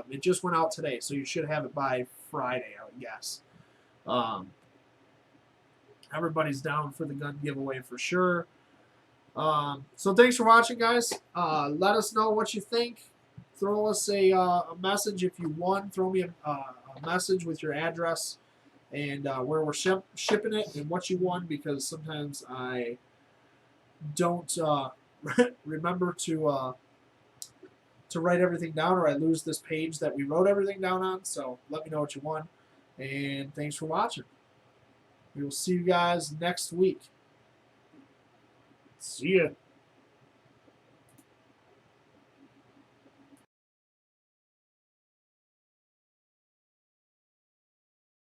It just went out today, so you should have it by Friday, I would guess. Everybody's down for the gun giveaway for sure. So thanks for watching, guys. Let us know what you think. Throw us a message if you won. Throw me a message with your address and where we're shipping it and what you won, because sometimes I don't remember to write everything down, or I lose this page that we wrote everything down on. So let me know what you won, and thanks for watching. We will see you guys next week. See ya.